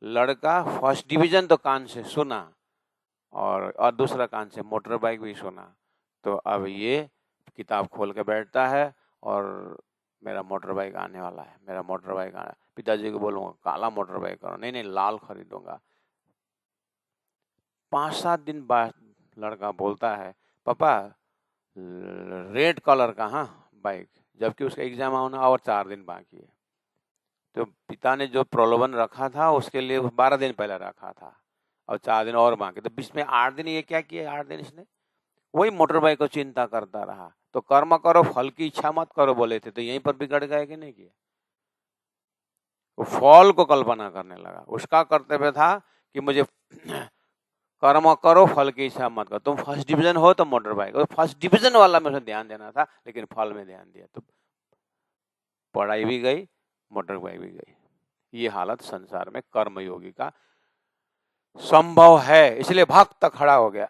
लड़का फर्स्ट डिवीजन तो कान से सुना और दूसरा कान से मोटर बाइक भी सुना। तो अब ये किताब खोल के बैठता है और मेरा मोटर बाइक आने वाला है, मेरा मोटर बाइक आना। पिताजी को बोलूँगा काला मोटर बाइक करो, नहीं नहीं लाल खरीदूंगा। 5-7 दिन बाद लड़का बोलता है पापा रेड कलर का हाँ बाइक, जबकि उसका एग्जाम आना और 4 दिन बाकी है। तो पिता ने जो प्रलोभन रखा था उसके लिए 12 दिन पहले रखा था और 4 दिन और बाकी, तो बीच में 8 दिन ये क्या किया, 8 दिन इसने वही मोटर बाइक को चिंता करता रहा। तो कर्म करो फल की इच्छा मत करो बोले थे, तो यहीं पर बिगड़ गए कि नहीं किया। वो फल को कल्पना करने लगा। उसका कर्तव्य था कि मुझे कर्म करो फल की इच्छा मत करो। तुम फर्स्ट डिवीजन हो तो मोटर बाइक, और फर्स्ट डिवीजन वाला में ध्यान देना था, लेकिन फल में ध्यान दिया तो पढ़ाई भी गई, मोटर बाइक भी गई। ये हालत संसार में कर्मयोगी का संभव है, इसलिए भक्त खड़ा हो गया।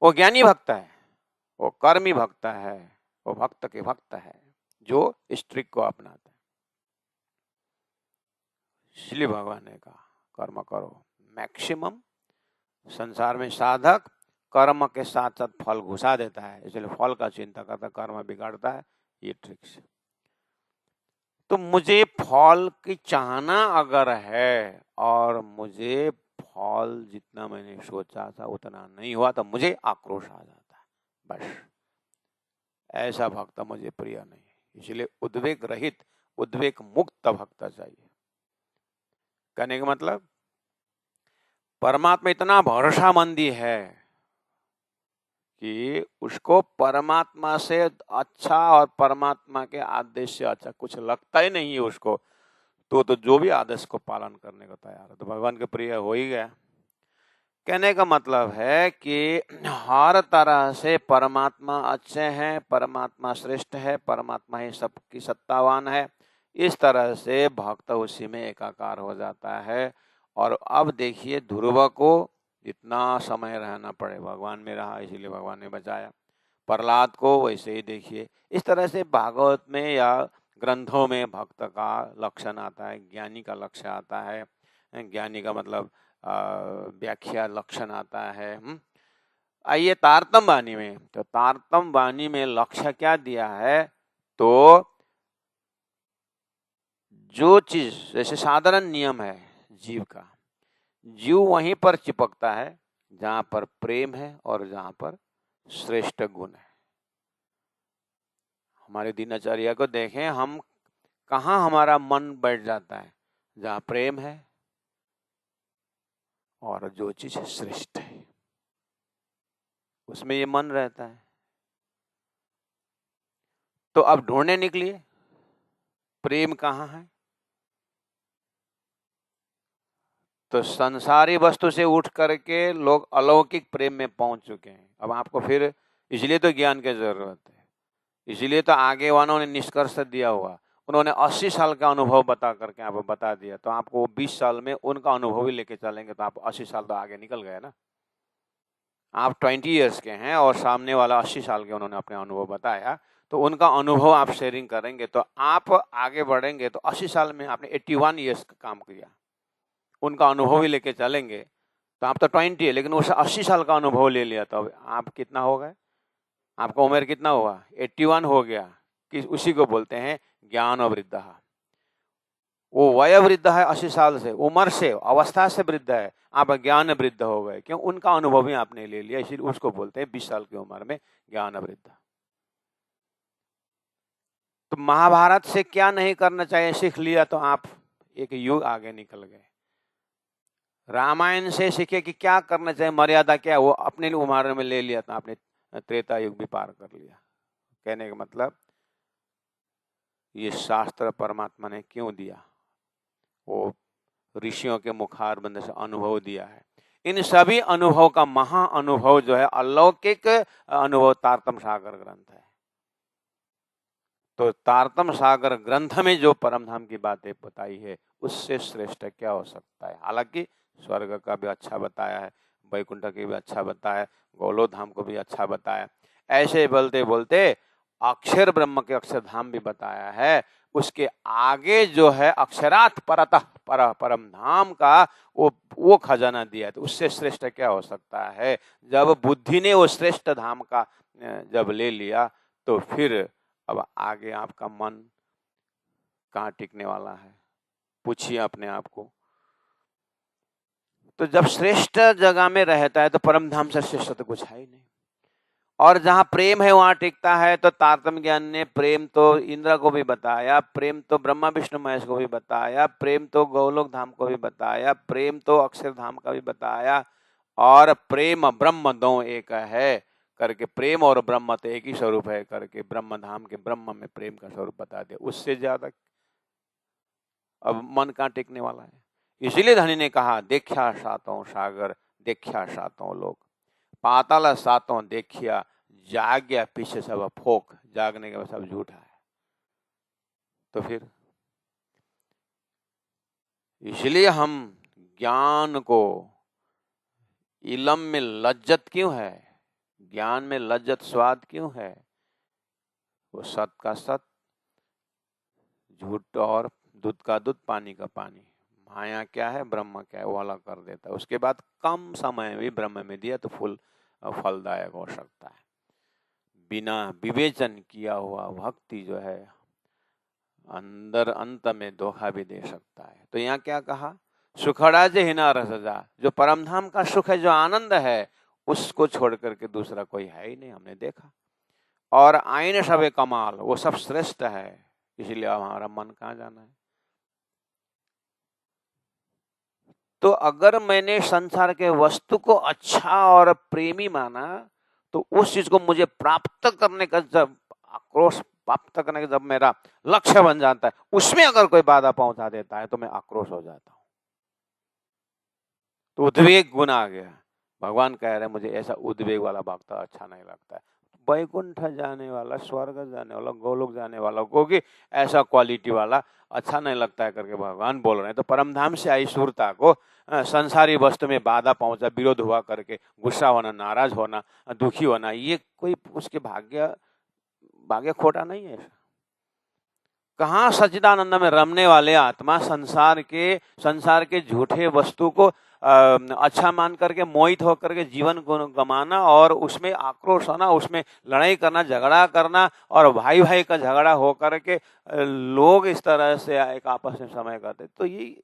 वो ज्ञानी भक्त है, वो कर्मी भक्त है, वो भक्त के भक्त है जो इस ट्रिक को अपनाते हैं। इसलिए भगवान ने कहा कर्म करो। मैक्सिमम संसार में साधक कर्म के साथ साथ फल घुसा देता है, इसलिए फल का चिंता करता, कर्म बिगाड़ता है। ये ट्रिक्स। तो मुझे फल की चाहना अगर है और मुझे फल जितना मैंने सोचा था उतना नहीं हुआ तो मुझे आक्रोश आ जाता है, बस। ऐसा भक्त मुझे प्रिय नहीं, इसलिए उद्वेग रहित उद्वेग मुक्त भक्त चाहिए। कहने का मतलब परमात्मा इतना भरोसामंदी है कि उसको परमात्मा से अच्छा और परमात्मा के आदेश से अच्छा कुछ लगता ही नहीं है उसको। तो जो भी आदेश को पालन करने को तैयार है, तो भगवान के प्रिय हो ही गया। कहने का मतलब है कि हर तरह से परमात्मा अच्छे हैं, परमात्मा श्रेष्ठ है, परमात्मा ही सबकी सत्तावान है। इस तरह से भक्त उसी में एकाकार हो जाता है। और अब देखिए ध्रुव को इतना समय रहना पड़े, भगवान में रहा इसीलिए भगवान ने बचाया। प्रहलाद को वैसे ही देखिए। इस तरह से भागवत में या ग्रंथों में भक्त का लक्षण आता है, ज्ञानी का लक्ष्य आता है। ज्ञानी का मतलब व्याख्या लक्षण आता है। आइए तारतम वाणी में, तो तारतम वाणी में लक्ष्य क्या दिया है, तो जो चीज जैसे साधारण नियम है जीव का, जीव वहीं पर चिपकता है जहां पर प्रेम है और जहां पर श्रेष्ठ गुण है। हमारे दिनचर्या को देखें, हम कहाँ हमारा मन बैठ जाता है, जहां प्रेम है और जो चीज श्रेष्ठ है उसमें ये मन रहता है। तो अब ढूंढने निकलिए प्रेम कहाँ है। तो संसारी वस्तु से उठ करके लोग अलौकिक प्रेम में पहुंच चुके हैं। अब आपको फिर इसलिए तो ज्ञान की जरूरत है, इसलिए तो आगे वालों ने निष्कर्ष दिया हुआ, उन्होंने 80 साल का अनुभव बता करके आपको बता दिया, तो आपको 20 साल में उनका अनुभव ही लेके चलेंगे तो आप 80 साल तो आगे निकल गए ना। आप 20 ईयर्स के हैं और सामने वाला 80 साल के, उन्होंने अपने अनुभव बताया, तो उनका अनुभव आप शेयरिंग करेंगे तो आप आगे बढ़ेंगे। तो 80 साल में आपने 81 ईयर्स का काम किया, उनका अनुभव ही लेके चलेंगे तो आप तो 20 है, लेकिन उस 80 साल का अनुभव ले लिया तो आप कितना हो गए, आपका उम्र कितना हुआ, 81 हो गया। कि उसी को बोलते हैं ज्ञान वृद्ध। वो वय वृद्ध है, 80 साल से, उम्र से, अवस्था से वृद्ध है, आप ज्ञान वृद्ध हो गए, क्यों, उनका अनुभव ही आपने ले लिया, इसीलिए उसको बोलते हैं 20 साल की उम्र में ज्ञान वृद्ध। तो महाभारत से क्या नहीं करना चाहिए सीख लिया तो आप एक युग आगे निकल गए। रामायण से सीखे कि क्या करना चाहिए, मर्यादा क्या, वो अपने उम्र में ले लिया तो आपने त्रेता युग भी पार कर लिया। कहने का मतलब ये शास्त्र परमात्मा ने क्यों दिया, वो ऋषियों के मुखारबंद से अनुभव दिया है। इन सभी अनुभव का महा अनुभव जो है अलौकिक अनुभव तारतम सागर ग्रंथ है। तो तारतम सागर ग्रंथ में जो परमधाम की बातें बताई है उससे श्रेष्ठ क्या हो सकता है। हालांकि स्वर्ग का भी अच्छा बताया है, वैकुंठ की भी अच्छा बताया, गौलोधाम को भी अच्छा बताया। ऐसे बोलते बोलते अक्षर ब्रह्म के अक्षरधाम भी बताया है। उसके आगे जो है अक्षरात् परतः पर परम धाम का वो खजाना दिया है। तो उससे श्रेष्ठ क्या हो सकता है। जब बुद्धि ने वो श्रेष्ठ धाम का जब ले लिया तो फिर अब आगे आपका मन कहाँ टिकने वाला है, पूछिए अपने आप को। तो जब श्रेष्ठ जगह में रहता है तो परम धाम से श्रेष्ठ तो कुछ है ही नहीं। और जहां प्रेम है वहां टिकता है। तो तारतम्य ज्ञान ने प्रेम तो इंद्र को भी बताया, प्रेम तो ब्रह्मा विष्णु महेश को भी बताया, प्रेम तो गौलोक धाम को भी बताया, प्रेम तो अक्षर धाम का भी बताया, और प्रेम ब्रह्म दो एक है करके, प्रेम और ब्रह्म तो एक ही स्वरूप है करके ब्रह्म धाम के ब्रह्म में प्रेम का स्वरूप बता दिया। उससे ज्यादा अब मन कहाँ टिकने वाला है। इसीलिए धनी ने कहा देखा सातों सागर, देखा सातों लोक, पाताल सातों देखिया, जाग गया पीछे सब फोक, जागने के बाद सब झूठा है। तो फिर इसलिए हम ज्ञान को, इलम में लज्जत क्यों है, ज्ञान में लज्जत स्वाद क्यों है, वो सत का सत, झूठ और दूध का दूध, पानी का पानी, माया क्या है ब्रह्म क्या है वो अलग कर देता है। उसके बाद कम समय में ब्रह्म में दिया तो फलदायक हो सकता है। बिना विवेचन किया हुआ भक्ति जो है अंदर अंत में धोखा भी दे सकता है। तो यहाँ क्या कहा, सुखड़ा जे हिना रसजा, जो परमधाम का सुख है, जो आनंद है, उसको छोड़ करके दूसरा कोई है ही नहीं, हमने देखा। और आईने सबे कमाल, वो सब श्रेष्ठ है, इसीलिए हमारा मन कहाँ जाना है। तो अगर मैंने संसार के वस्तु को अच्छा और प्रेमी माना तो उस चीज को मुझे प्राप्त करने का जब आक्रोश, प्राप्त करने का जब मेरा लक्ष्य बन जाता है, उसमें अगर कोई बाधा पहुंचा देता है तो मैं आक्रोश हो जाता हूं। तो उद्वेग गुण आ गया। भगवान कह रहे मुझे ऐसा उद्वेग वाला भक्त अच्छा नहीं लगता है। वैकुंठ जाने वाला, स्वर्ग जाने वाला, गोलोक जाने वाला को भी ऐसा क्वालिटी वाला अच्छा नहीं लगता है करके भगवान बोल रहे हैं। तो परमधाम से आई सुरता को संसारी वस्तु में बाधा पहुंचा, विरोध हुआ करके गुस्सा होना, नाराज होना, दुखी होना, ये कोई उसके भाग्य खोटा नहीं है। कहाँ सच्चिदानंद में रमने वाले आत्मा संसार के झूठे वस्तु को अच्छा मान करके मोहित होकर के जीवन को गमाना और उसमें आक्रोश होना, उसमें लड़ाई करना, झगड़ा करना, और भाई भाई का झगड़ा हो करके लोग इस तरह से एक आपस में समय करते। तो ये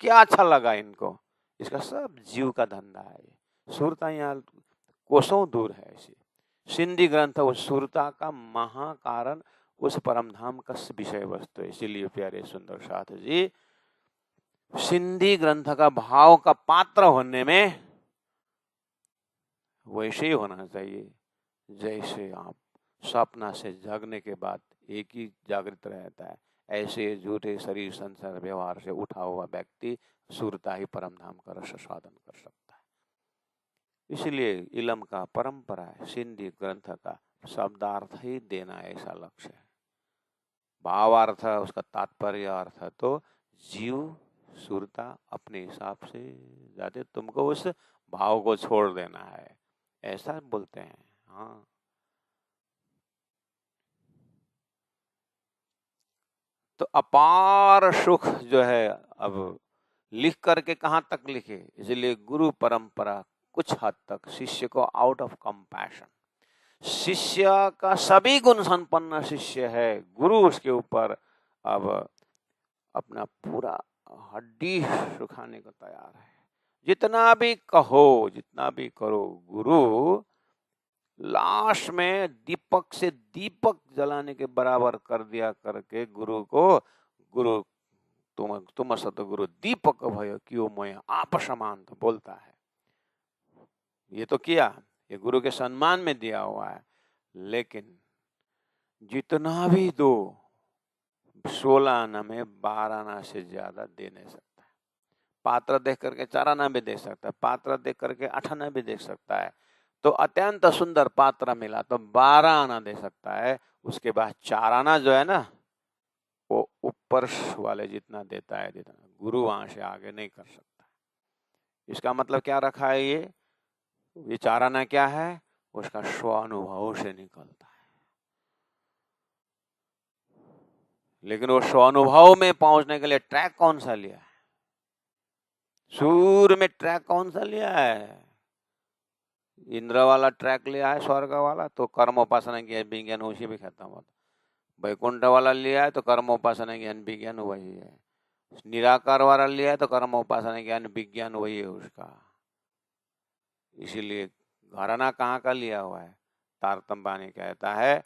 क्या अच्छा लगा इनको, इसका सब जीव का धंधा है। सुरता यहाँ कोसों दूर है। ऐसी सिंधी ग्रंथ उस सुरता का महाकारण, उस परमधाम का विषय वस्तु है। इसीलिए प्यारे सुंदर साथ जी, सिंधी ग्रंथ का भाव का पात्र होने में वैसे ही होना चाहिए जैसे आप सपना से जागने के बाद एक ही जागृत रहता है, ऐसे झूठे शरीर संसार व्यवहार से उठा हुआ व्यक्ति सुरता ही परमधाम का रस साधन कर सकता है। इसलिए इलम का परंपरा है, सिंधी ग्रंथ का शब्दार्थ ही देना ऐसा लक्ष्य है। भावार्थ, उसका तात्पर्य अर्थ तो जीव सुरता अपने हिसाब से जाते, तुमको उस भाव को छोड़ देना है, ऐसा बोलते हैं। हाँ, तो अपार सुख जो है, अब लिख करके कहाँ तक लिखे, इसलिए गुरु परंपरा कुछ हद तक शिष्य को आउट ऑफ कंपैशन, शिष्य का सभी गुण संपन्न शिष्य है, गुरु उसके ऊपर अब अपना पूरा हड्डी सुखाने को तैयार है। जितना भी कहो, जितना भी करो, गुरु लास्ट में दीपक से दीपक जलाने के बराबर कर दिया करके गुरु को, गुरु तुम सतगुरु दीपक भयो क्यों मोय आप समान, तो बोलता है। ये तो किया, ये गुरु के सम्मान में दिया हुआ है, लेकिन जितना भी दो, 16 आना में 12 आना से ज्यादा दे नहीं सकता है। पात्र देख करके 4 आना भी दे सकता है, पात्र देख करके 8 आना भी दे सकता है। तो अत्यंत सुंदर पात्र मिला तो 12 आना दे सकता है, उसके बाद 4 आना जो है ना, वो ऊपर वाले जितना देता है, जितना गुरु वहां से आगे नहीं कर सकता। इसका मतलब क्या रखा है, ये 4 आना क्या है, उसका स्वानुभव से निकलता है। लेकिन वो स्वानुभव में पहुंचने के लिए ट्रैक कौन सा लिया है, सूर्य में ट्रैक कौन सा लिया है, इंद्र वाला ट्रैक लिया है, स्वर्ग वाला, तो कर्म उपासना ज्ञान विज्ञान उसी भी खत्म होता। वैकुंठ वाला लिया है तो कर्म उपासना ज्ञान विज्ञान वही है, निराकार वाला लिया है तो कर्म उपासना ज्ञान विज्ञान वही है उसका। इसीलिए घराना कहाँ का लिया हुआ है, तारतम्य बानी कहता है,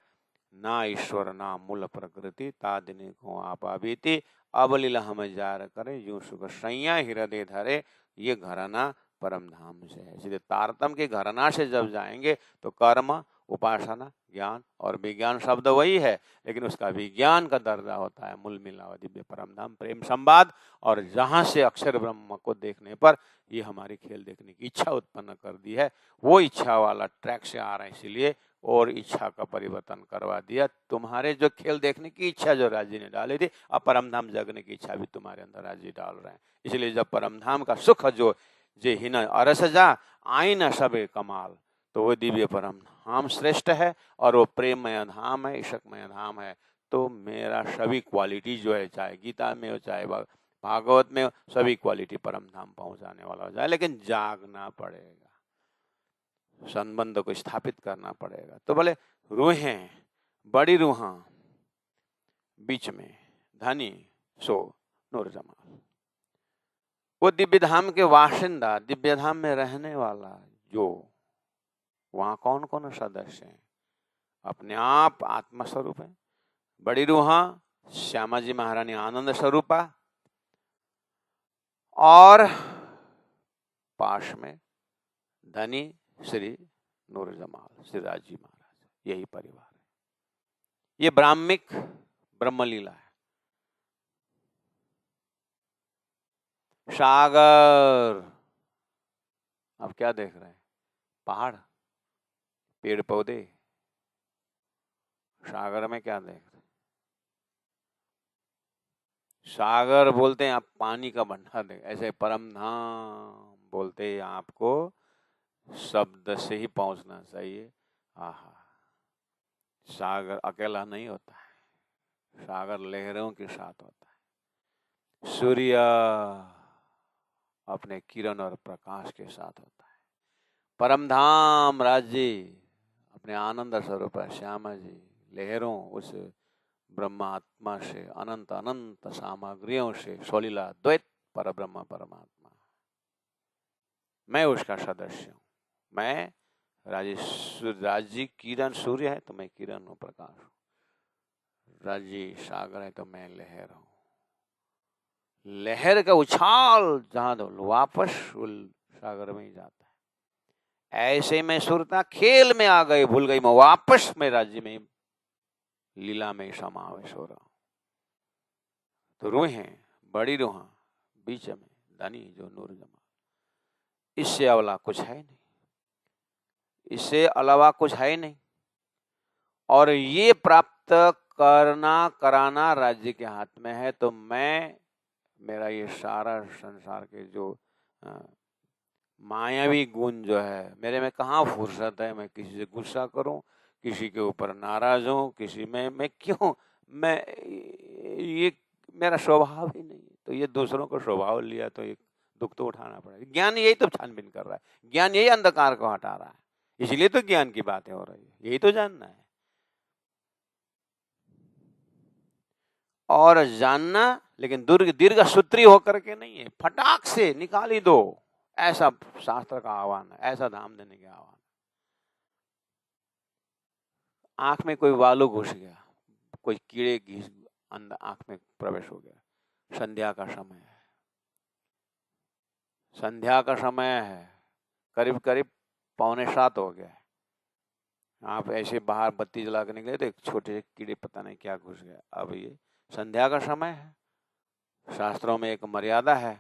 ना ईश्वर ना मूल प्रकृति तादिनी को आपा बीती, अब लीला हमें जार करे यूं सुख सैया हृदय धरे, ये घराना परम धाम से है। इसलिए तारतम के घराना से जब जाएंगे तो कर्म उपासना ज्ञान और विज्ञान शब्द वही है, लेकिन उसका विज्ञान का दर्जा होता है मूल मिला हुआ दिव्य परम धाम प्रेम संवाद, और जहां से अक्षर ब्रह्म को देखने पर ये हमारी खेल देखने की इच्छा उत्पन्न कर दी है, वो इच्छा वाला ट्रैक से आ रहा है, इसलिए और इच्छा का परिवर्तन करवा दिया। तुम्हारे जो खेल देखने की इच्छा जो राजी ने डाली थी, अब परमधाम जगने की इच्छा भी तुम्हारे अंदर राजी डाल रहे हैं। इसलिए जब परमधाम का सुख जो जे हिन अरस जा आई न सबे कमाल, तो वो दिव्य परम धाम श्रेष्ठ है और वो प्रेममय धाम है, इशकमय धाम है। तो मेरा सभी क्वालिटी जो है, चाहे गीता में हो चाहे भागवत में हो, सभी क्वालिटी परम धाम पहुंचाने वाला हो जाए, लेकिन जागना पड़ेगा, संबंध को स्थापित करना पड़ेगा। तो बोले रूहें बड़ी रूहां बीच में धनी सो नूर जमाल, वो दिव्य धाम के वासिंदा, दिव्य धाम में रहने वाला, जो वहां कौन कौन सदस्य हैं, अपने आप आत्मा स्वरूप है। बड़ी रूहां श्यामा जी महारानी आनंद स्वरूपा, और पाश में धनी श्री नूर जमाल श्री राज जी महाराज, यही परिवार है। ये ब्राह्मिक ब्रह्मलीला है। सागर, अब क्या देख रहे हैं, पहाड़ पेड़ पौधे, सागर में क्या देख रहे हैं, सागर बोलते हैं आप पानी का भंडार देख, ऐसे परम धाम बोलते हैं आपको शब्द से ही पहुंचना चाहिए। आहा, सागर अकेला नहीं होता है, सागर लहरों के साथ होता है, सूर्य अपने किरण और प्रकाश के साथ होता है, परमधाम राज्य अपने आनंद स्वरूप श्यामा जी लहरों उस ब्रह्मात्मा से, अनंत अनंत सामग्रियों से सोलीला द्वैत पर ब्रह्म परमात्मा, मैं उसका सदस्य हूँ। मैं राज्य किरण सूर्य है तो मैं किरण हूँ, प्रकाश हूँ। राज्य सागर है तो मैं लहर हूँ। लहर का उछाल जहां दो वापस सागर में ही जाता है। ऐसे में सुरता खेल में आ गई, भूल गई, मैं वापस में राज्य में लीला में समावेश हो रहा हूं। तो रूहें बड़ी रूहां बीच में धनी जो नूर जमा, इससे अवला कुछ है नहीं, इससे अलावा कुछ है नहीं। और ये प्राप्त करना कराना राज्य के हाथ में है। तो मेरा ये सारा संसार के जो मायावी गुण जो है, मेरे में कहाँ फुर्सत है मैं किसी से गुस्सा करूं, किसी के ऊपर नाराज हूं, किसी में मैं क्यों, मैं ये मेरा स्वभाव ही नहीं है। तो ये दूसरों को स्वभाव लिया तो एक दुख तो उठाना पड़ेगा। ज्ञान यही तो छानबीन कर रहा है, ज्ञान यही अंधकार को हटा रहा है, इसलिए तो ज्ञान की बातें हो रही है, यही तो जानना है। और जानना लेकिन दीर्घ सूत्री होकर के नहीं है, फटाक से निकाल ही दो, ऐसा शास्त्र का आह्वान है, ऐसा धाम देने का आह्वान। आंख में कोई वालू घुस गया, कोई कीड़े घिस अंदर आंख में प्रवेश हो गया, संध्या का समय है, संध्या का समय है, करीब करीब 6:45 हो गया है। आप ऐसे बाहर बत्ती जला के निकले तो एक छोटे से कीड़े पता नहीं क्या घुस गया। अब ये संध्या का समय है, शास्त्रों में एक मर्यादा है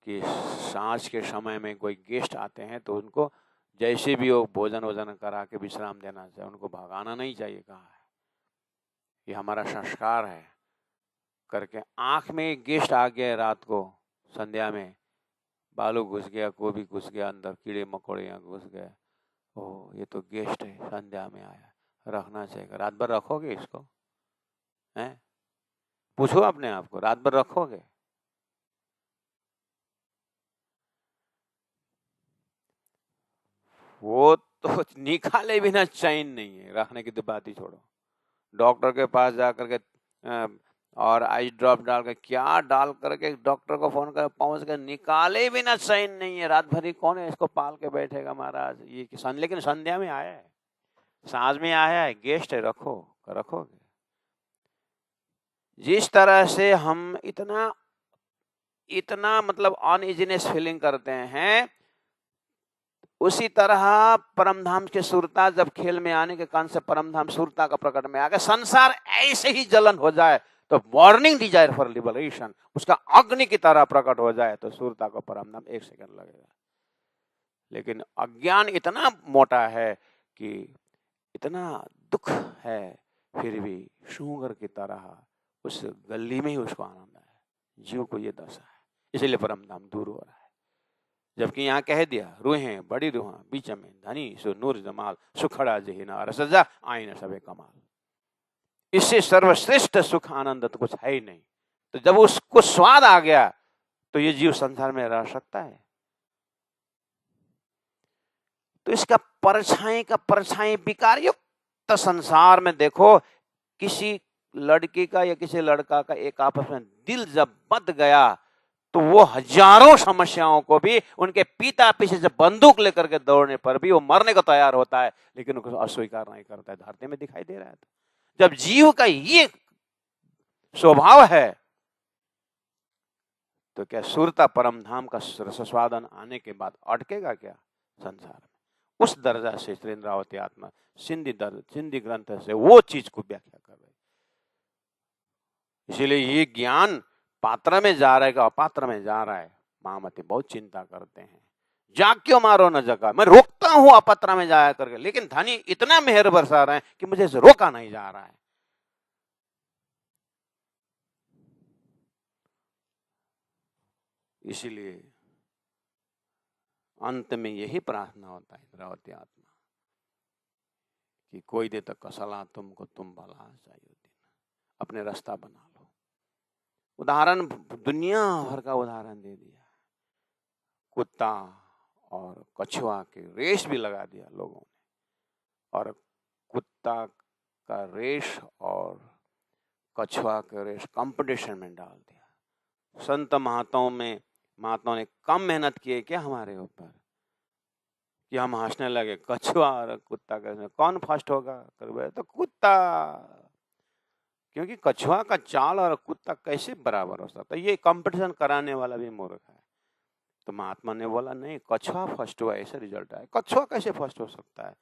कि सांझ के समय में कोई गेस्ट आते हैं तो उनको जैसे भी वो भोजन वोजन करा के विश्राम देना चाहिए, उनको भगाना नहीं चाहिए, कहा है। ये हमारा संस्कार है करके। आंख में एक गेस्ट आ गया रात को संध्या में, बालू घुस गया, गोभी घुस गया अंदर, कीड़े मकोड़े यहाँ घुस गए, ओह ये तो गेस्ट है, संध्या में आया, रखना चाहिए। रात भर रखोगे इसको? हैं? पूछो अपने आप को, रात भर रखोगे? वो तो निकाले बिना चैन नहीं है, रखने की तो बात ही छोड़ो। डॉक्टर के पास जाकर के और आई ड्रॉप डाल के क्या डाल करके डॉक्टर को फोन कर पहुंच कर निकाले बिना चैन नहीं है। रात भरी कौन है इसको पाल के बैठेगा महाराज, ये किसान। लेकिन संध्या में आया है, सांझ में आया है, गेस्ट है, रखोगे। जिस तरह से हम इतना मतलब अनइजीनेस फीलिंग करते हैं, उसी तरह परमधाम के सुरता जब खेल में आने के कारण से परमधाम सुरता का प्रकट में आ गया। संसार ऐसे ही जलन हो जाए तो बर्निंग डिजायर फॉर लिबरेशन उसका अग्नि की तरह प्रकट हो जाए तो सुरता को परमधाम 1 सेकंड लगेगा। लेकिन अज्ञान इतना मोटा है कि इतना दुख है, फिर भी शुगर की तरह उस गली में ही उसको आनंद है। जीव को ये दशा है, इसलिए परमधाम दूर हो रहा है। जबकि यहाँ कह दिया रूहें बड़ी रूह बीच में धनी सो नूर जमाल सुखड़ा जहीना रसजा आईना सबे कमाल। इससे सर्वश्रेष्ठ सुख आनंद तो कुछ है ही नहीं। तो जब उसको स्वाद आ गया तो ये जीव संसार में रह सकता है? तो इसका परछाई विकार युक्त संसार में देखो, किसी लड़की का या किसी लड़का का एक आपस में दिल जब बंध गया तो वो हजारों समस्याओं को भी उनके पिता पीछे से बंदूक लेकर के दौड़ने पर भी वो मरने को तैयार होता है, लेकिन उसको अस्वीकार नहीं करता है। धरती में दिखाई दे रहा है। जब जीव का ये स्वभाव है तो क्या सुरता परमधाम का रसस्वादन आने के बाद अटकेगा क्या संसार में? उस दर्जा से श्री इंद्रावती आत्मा सिंधी ग्रंथ से वो चीज को व्याख्या कर रहे। इसीलिए ये ज्ञान पात्र में जा रहा है कि अपात्र में जा रहा है, महामती बहुत चिंता करते हैं। जाग क्यों मारो न जगा, मैं रोकता हूं अपात्र में जाया करके, लेकिन धनी इतना मेहर बरसा रहे हैं कि मुझे से रोका नहीं जा रहा है। इसीलिए अंत में यही प्रार्थना होता है इंद्रावती आत्मा कि कोई दे तो कसला तुमको तुम भला चाहिए, अपने रास्ता बना लो। उदाहरण दुनिया भर का उदाहरण दे दिया, कुत्ता और कछुआ के रेस भी लगा दिया लोगों ने, और कुत्ता का रेस और कछुआ का रेस कंपटीशन में डाल दिया। संत महात्माओं ने कम मेहनत किए क्या हमारे ऊपर कि हम हंसने लगे? कछुआ और कुत्ता का कौन फर्स्ट होगा? तो कुत्ता, क्योंकि कछुआ का चाल और कुत्ता कैसे बराबर हो सकता है? ये कंपटीशन कराने वाला भी मूर्ख है। तो महात्मा ने बोला नहीं, कछुआ फर्स्ट हुआ, ऐसा रिजल्ट आया। कछुआ कैसे फर्स्ट हो सकता है?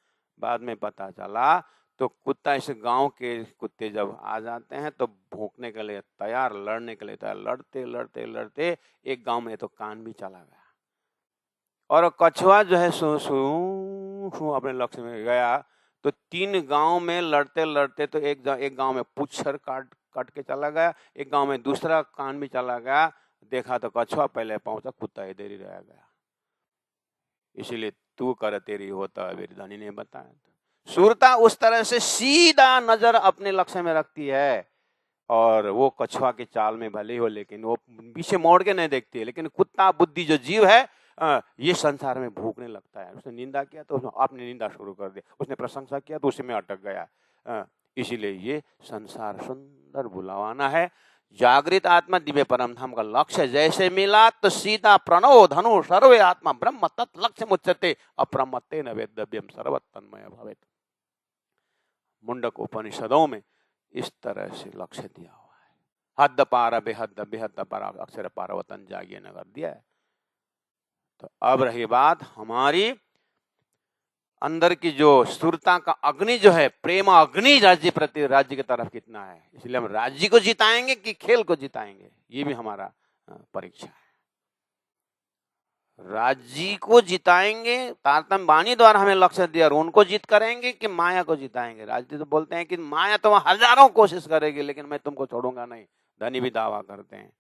बाद में पता चला तो कुत्ता, इस गांव के कुत्ते जब आ जाते हैं तो भौंकने के लिए तैयार, लड़ने के लिए तैयार, लड़ते लड़ते लड़ते एक गांव में तो कान भी चला गया, और कछुआ जो है सू अपने लक्ष्य में गया तो 3 गांव में लड़ते लड़ते तो एक गांव में पुच्छर काट के चला गया, एक गांव में दूसरा कान भी चला गया। देखा तो कछुआ पहले पहुंचा, कुत्ता इधर ही रह गया। इसीलिए तू कर तेरी होता, वीरधनी ने बताया। सुरता उस तरह से सीधा नजर अपने लक्ष्य में रखती है, और वो कछुआ के चाल में भले हो लेकिन वो पीछे मोड़ के नहीं देखती है। लेकिन कुत्ता बुद्धि जो जीव है, ये संसार में भूखने लगता है। उसने निंदा किया तो आपने निंदा शुरू कर दी, उसने प्रशंसा किया तो उसी में अटक गया। इसीलिए ये संसार सुंदर बुलावाना है। जागृत आत्मा दिव्य परम धाम का लक्ष्य जैसे मिला तो सीधा प्रणव धनु सर्वे आत्मा ब्रह्म तत् लक्ष्य मुच्यते अप्रमत्तेन वेद्यव्यम सर्वतन्मय भवेत्। मुंडक उपनिषदों में इस तरह से लक्ष्य दिया हुआ है। हद पार बेहद बेहद पार अक्षर पार वतन जागिए नगर दिया है। तो अब रही बात हमारी अंदर की जो सुरता का अग्नि जो है, प्रेम अग्नि राज्य प्रति राज्य की तरफ कितना है। इसलिए हम राज्य को जिताएंगे कि खेल को जिताएंगे, ये भी हमारा परीक्षा है। राज्य को जिताएंगे, तारतम्य वाणी द्वारा हमें लक्ष्य दिया, और उनको जीत करेंगे कि माया को जिताएंगे। राज्य तो बोलते हैं कि माया तो हजारों कोशिश करेगी लेकिन मैं तुमको छोड़ूंगा नहीं, धनी भी दावा करते हैं।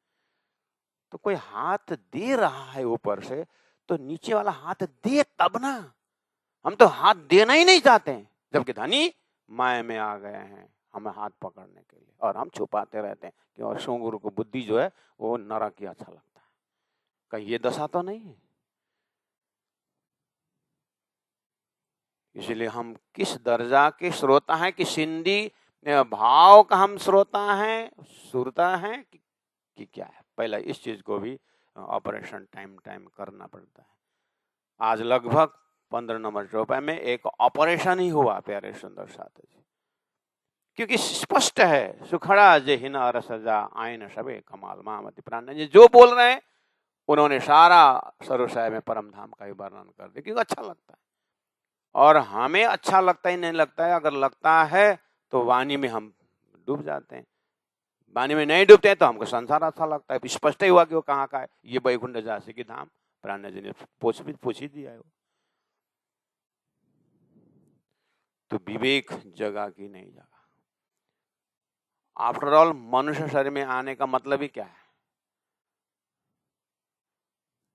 तो कोई हाथ दे रहा है ऊपर से तो नीचे वाला हाथ दे तब ना। हम तो हाथ देना ही नहीं चाहते हैं, जबकि धनी माया में आ गए हैं हमें हाथ पकड़ने के लिए, और हम छुपाते रहते हैं कि और शिव गुरु को बुद्धि जो है वो नरक ही अच्छा लगता है। कहीं ये दशा तो नहीं है। इसलिए हम किस दर्जा के श्रोता हैं कि सिंधी भाव का हम श्रोता हैं, सुरता हैं कि क्या है। पहला इस चीज को भी ऑपरेशन टाइम करना पड़ता है। आज लगभग 15 नंबर चौपाई में एक ऑपरेशन ही हुआ प्यारे सुंदर साथ जी, क्योंकि स्पष्ट है सुखड़ा जे हिना रसजा आयन सबे कमाल मामति प्राण जी जो बोल रहे हैं उन्होंने सारा सरोसाय में परम धाम का ही वर्णन कर दिया, क्योंकि अच्छा लगता है। और हमें अच्छा लगता ही नहीं लगता है, अगर लगता है तो वाणी में हम डूब जाते हैं, वाणी में नहीं डूबते हैं तो हमको संसार अच्छा लगता है। स्पष्ट ही हुआ कि वो कहाँ का है, ये वैकुंठ जासी की धाम, प्राण जी ने पूछ ही दिया है। तो विवेक जगह की नहीं जगह। आफ्टर ऑल मनुष्य शरीर में आने का मतलब ही क्या है,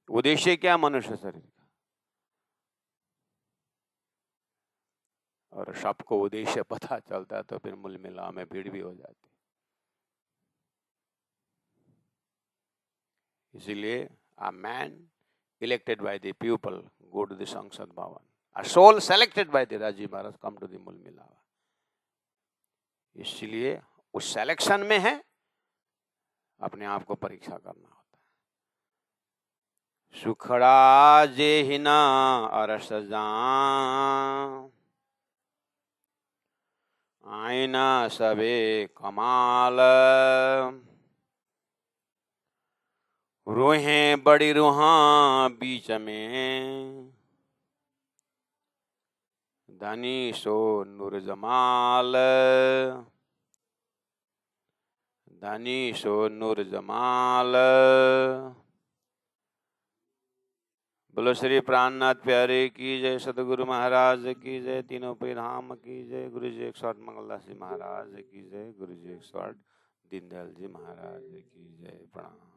उद्देश्य क्या मनुष्य शरीर का, और सबको उद्देश्य पता चलता है तो फिर मूल मिलाव में भीड़ भी हो जाती है। इसीलिए a man elected by the people go to the Sangsad Bhavan, a soul selected by the Raji Maharaj come to the मूल मिलावा। इसलिए उस सिलेक्शन में है अपने आप को परीक्षा करना होता है। सुखड़ा जे हिना अरस जान आईना सबे कमाल, रूहें बड़ी रूहा बीच में धनी सो नूर जमाल, धनी सो नूर जमाल। बोलो श्री प्राणनाथ प्यारे की जय, सदगुरु महाराज की जय, तीनों पे धाम की जय, गुरु जी 108 मंगलदास जी महाराज की जय, गुरु जी 108 दीनदयाल जी महाराज की जय। प्रणाम।